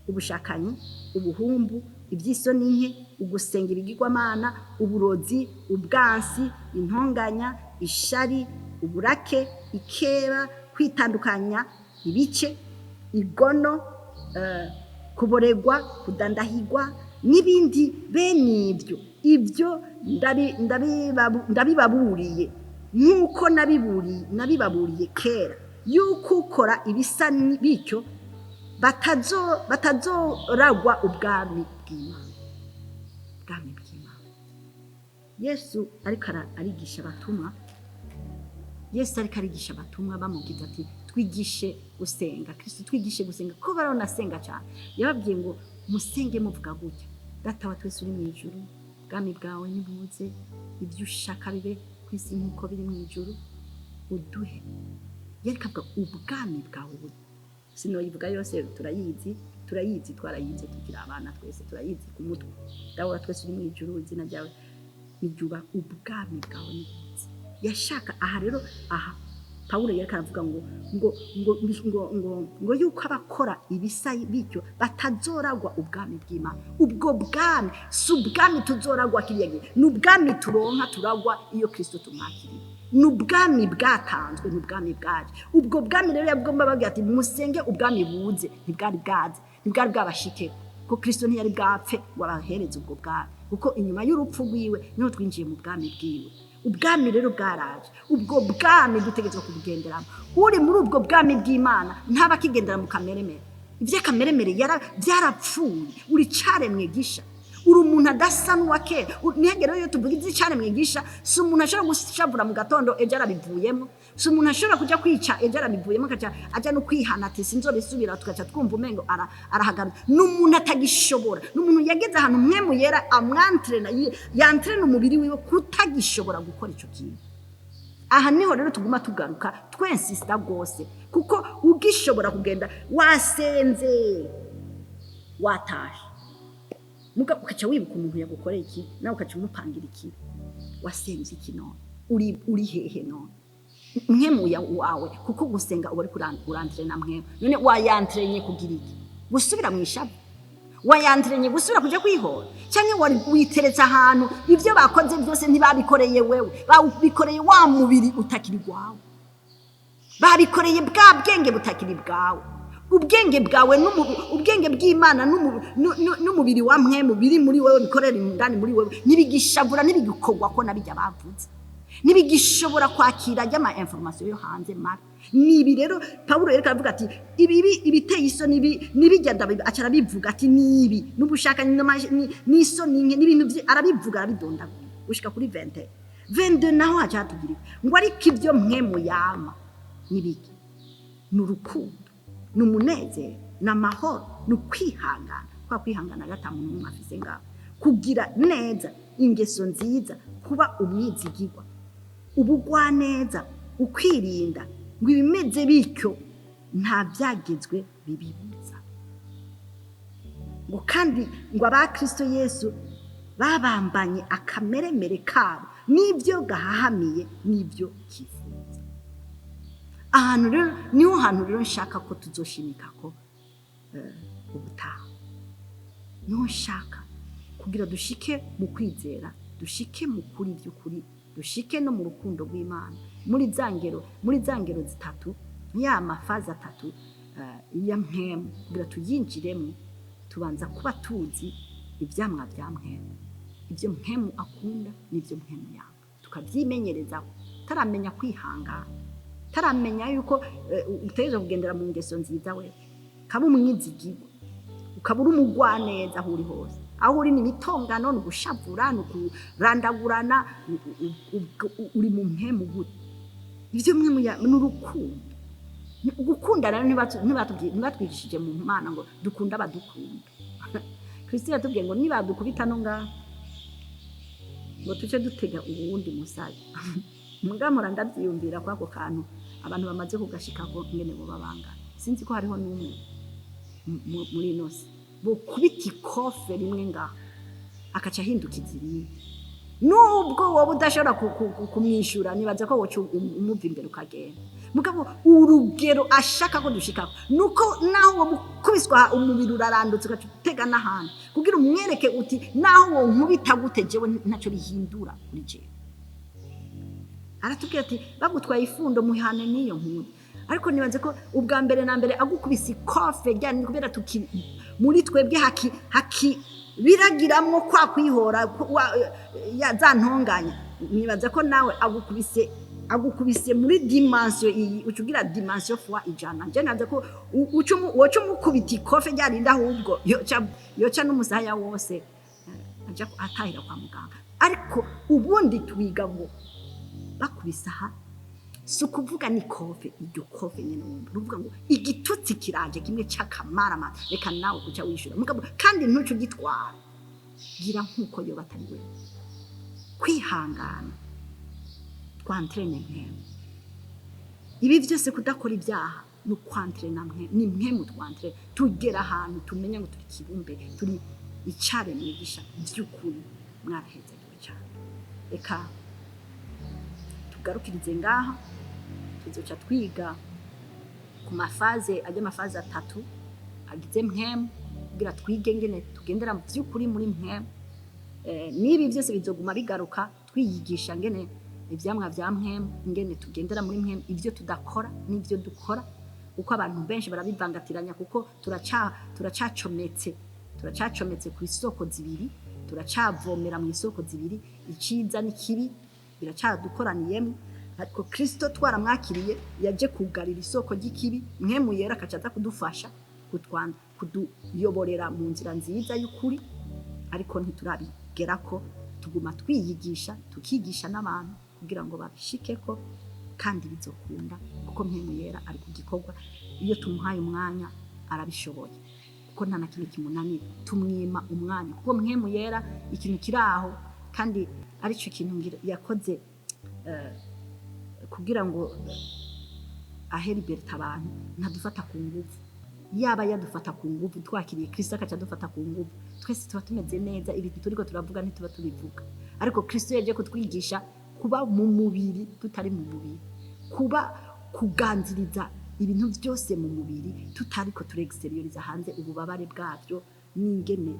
ubushakanyi, ubuhumbu, iby'isoni nke, ugusenga ibigirwamana, uburozi, ubwansi, intonganya, ishari, uburake, ikeba, kwitandukanya ibice, igono, kuboregwa, kudandahigwa n'ibindi bene ibyo ndabibaburiye nk'uko nabibaburiye kera, yuko ukora ibisa bityo batazoragwa ubwami bw'Imana. Yesu ariko arigisha abatumwa bamubwiza ati twigishe gusenga. Kristo twigishe gusenga ko barona senga cyane. Yababwiye ngo musenge muvuga gutya: Data wa twese uri mu ijuru, ubwami bwawe nibuze, ibyo ushaka bibe ku isi nk'uko biri mu ijuru, uduhe. Yerekavuga ubwami bwawe buri. Sinoyivuga yose, turayizi twarayize, tugira abana twese turayizi ku mutwe. Dawe wa twese uri mu ijuru, izina ryawe nijuba, ubwami bwawe nibuze. Yashaka aha rero Paulo yerekana avuga ngo yuko abakora ibisa bityo batazoragwa ubwami bw'Imana. Ubwo bwami si ubwami tuzoragwa kiriya gihe, ni ubwami turonka turagwa iyo Kristo tumwakiriye. Ni ubwami bwatanzwe, ni ubwami bwaje. Ubwo bwami rero yabwomba bagira ati musenge ubwami buze, ntibwari bwabashike ko Kristo ntiyari bwapfe ngo abahereze ubwo bwami, kuko inyuma y'urupfu rwiwe niho twinjiye mu bwami bwiwe. Ubwami rero bwaraje, ubwo bwami dutegerezwa kubugenderamo. Uri muri ubwo bwami bw'Imana ntaba kigendera mu kameremere. Ivy'akameremere byarapfuye, uri caremwe gisha. Uri umuntu adasa n'uwa kera. Nihagera yo tuvuga ivy'caremwe gisha, si umuntu ashobora gushavura mu gatondo ejo arabivuyemo, si umuntu ashobora kuja kwica ejo arabivuyemo aja no kwihana ati sinzobisubira, tugaca twumva umengo arahagana. N'umuntu atagishobora, n'umuntu yageze ahantu mwemu yera amwantrena, yantrena umubiri wiwe kutagishobora gukora ico kintu. Aha niho rero tuguma tugaruka twensista gose, kuko ugishobora kugenda wasenze watashe, muga ukaca wibuka umuntu yagukoreye iki, nawe ukaca umupangira iki, wasenze iki none, uri hehe none mwemuya wawe, kuko gusenga uba ari kurantrena mwemu. None wayantrenye kugira iki? Gusubira mu ishabu? Wayantrenye gusubira kuja kwihora? Cyane witeretse ahantu ivyo bakoze byose ntibabikoreye wewe, babikoreye wa mubiri utakiri gwawe, babikoreye bwa bwenge butakiri bwawe. Ubwenge bwawe ubwenge bw'Imana n'umubiri wa mwemu biri muri wewe, bikorera indani muri wewe, nibigishavura nibigukogwa ko nabijya bavuze, nibigishobora kwakira y'ama information yo hanze mara. Nibi rero Paulo yereka avuga ati ibiteye isoni nibijya acara bivuga ati nibi n'ubushaka n'isoni n'ibintu arabivuga arabidondagura ushika kuri 22 naho haja tugirika ngo ariko ibyo mwemu yama nibiki, n'urukundo, n'umunezero, n'amahoro, n'ukwihangana. Kwa kwihangana gatamuntu n'umwe afise ngaho, kugira neza, ingeso nziza, kuba umwizigirwa, ubugwa neza, ukwirinda, ngo ibimeze bityo nta byagezwe bibibuza. Ngo kandi ngo aba Kristo Yesu babambanye akameremere kabo n'ibyo gahahamiye n'ibyo kifuza. Ahantu rero niho hantu rero nshaka ko tuzoshimika ko ubutaha. Niho nshaka kugira dushike mu kwizera, dushike mu kuri by'ukuri, dushike no mu rukundo rw'Imana. Muri zangero zitatu, ya mafaza atatu ya mpemu, kugira tuyinjiremo tubanza kuba tuzi ibyamwa bya mpemu, ibyo mpemu akunda n'ibyo mpemu yanga, tukabyimenyereza. Taramenya kwihangana, taramenya yuko utegereje kugendera mu ngeso nziza, we kaba umwizigirwa, ukabura umugwaneza aho uri hose. Aho uri n'imitongano, n'ugushavura, n'ukurandagurana, uri mu mpemu gute. Ibyo mpemu n'urukundo. Gukunda rero ntibatwigishije mu Mana ngo dukunda abadukunda. Kristo yatubwiye ngo nibadukubita no ngaho ngo tuce dutega ubundi musaya. Mugamura ndabyiyumvira kwako kantu abantu bamaze kugashika ko ngene bo babanga. Sinzi ko hariho n'umwe muri nose bo kubita ikofe rimwe ngaho akaca hindukiza ibindi. Nubwo wowe udashobora kumwishura, nibaza ko wocu umuva imbere ukagenda. Mugabo urugero ashaka ko dushikako nuko naho mukubiswa umubiri urarandutse ugatega n'ahandi kugira umwereke uti naho wo nkubita gute jewe ntacyo rihindura kuri jewe. Aratubwira ati bagutwaye ifundo muhane niyo nkuru. Ariko nibaze ko ubwa mbere na mbere agukubise ikofe ryani kubera muri twebwe haki biragiramwo kwa kwihora ya zantonganya. Nibaza ko nawe agukubise muri dimension iyi ucugira dimension fois ijana. Je naza ko wocu mukubita ikofe ryarinda ahubwo yoca n'umusaya wose aja atahira kwa muganga. Ariko ubundi twiga ngo bakubisa aha si ukuvuga ni kofe, iryo kofe nyine uvuga ngo igitutsi kiraje kimwe cy'akamarama, reka nawe uca wishura mugabo kandi ntuco gitwara. Gira nkuko yo batari we kwihangana twantrene mpemu. Ibi byose kudakora ibyaha no kwantrena mpemu, ni mpemu twantre tugera ahantu tumenya ngo turi kibumbe, turi icare mwigisha by'ukuri. Mwaraheza cyane, reka tugarukirize ngaha. Tuzoca twiga ku mafaze atatu agize mpemu kugira twige ngene tugendera mu by'ukuri muri mpemu. Nibi byose bizoguma bigaruka twiyigisha ngene ibyamwa bya mpemu, ngene tugendera muri mpemu, ibyo tudakora n'ibyo dukora, uko abantu benshi barabivangatiranya kuko turacacometse ku isoko zibiri, turacavomera mu isoko zibiri, iciza n'ikibi biracadukoraniyemo. Ariko Kristo twaramwakiriye yaje kugarira isoko ry'ikibi, mpemu yera akacaza kudufasha kuduyoborera mu nzira nziza y'ukuri. Ariko ntiturabigera ko tuguma twiyigisha, tukigisha n'abantu kugira ngo babishikeko kandi bizokunda, kuko mpemu yera ari ku gikorwa. Iyo tumuhaye umwanya arabishoboye, kuko nta na kimwe kimunanira. Tumwima umwanya kuko mpemu yera ikintu kiraho kandi ari cyo kintu yakoze kugira ngo aheriberta abantu, ntadufata ku nguvu. Yaba yadufata ku nguvu twakiriye Kristo akaca dufata ku nguvu, twese tuba tumeze neza. Ibintu turiko turavuga ntituba tubivuga. Ariko Kristo yaje kutwigisha kuba mu mubiri tutari mu mubiri, kuganziriza ibintu byose mu mubiri tutariko turexterioriza hanze ububabare bwabyo n'ingene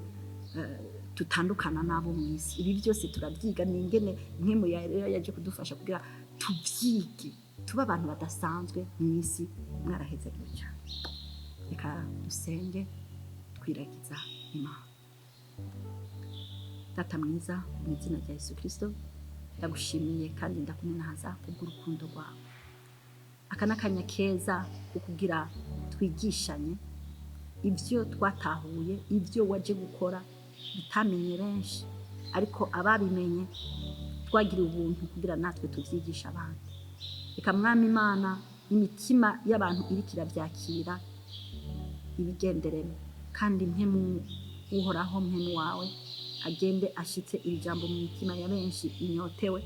tutandukana nabo mu isi. Ibi byose turabyiga n'ingene mpemu yaje kudufasha kugira tubyige, tuba abantu badasanzwe mu isi. Mwaraheza cyane, reka dusenge twiragiza Imana. Data mwiza, mu izina rya Yesu Kristo ndagushimiye kandi ndakunenaza kubw'urukundo rwawe. Aka nakanya keza kukugira twigishanye ibyo twatahuye, ibyo waje gukora bitamenye benshi, ariko ababimenye twagira ubuntu kugira natwe tuvyigisha abandi. Reka Mwami Imana, imitima y'abantu irikira byakira ibigenderemo, kandi mpemu uhoraho, mpemu wawe agende ashitse iri jambo mu mitima ya benshi inyotewe,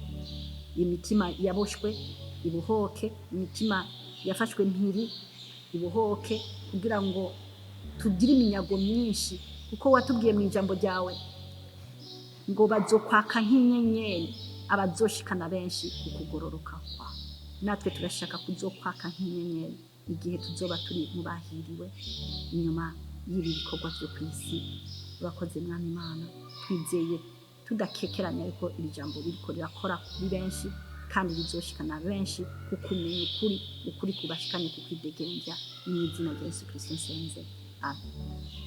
imitima yaboshwe ibuhoke, imitima yafashwe mpiri ibuhoke, kugira ngo tugire iminyago myinshi, kuko watubwiye mu ijambo ryawe ngo bazokwaka nk'inyenyeri abazoshikana benshi ukugororoka kwawe. Natwe turashaka kuzokwaka nk'inyenyeri igihe tuzoba turi mu bahiriwe inyuma y'ibi bikorwa byo kw'isi. Urakoze Mwami Imana, twizeye tudakekeranya yuko iri jambo ririko rirakora kuri benshi kandi rizoshikana benshi kukumenya ukuri kubashikanye kukwidegembya mu izina rya Yesu Kristo nsenze. Amen.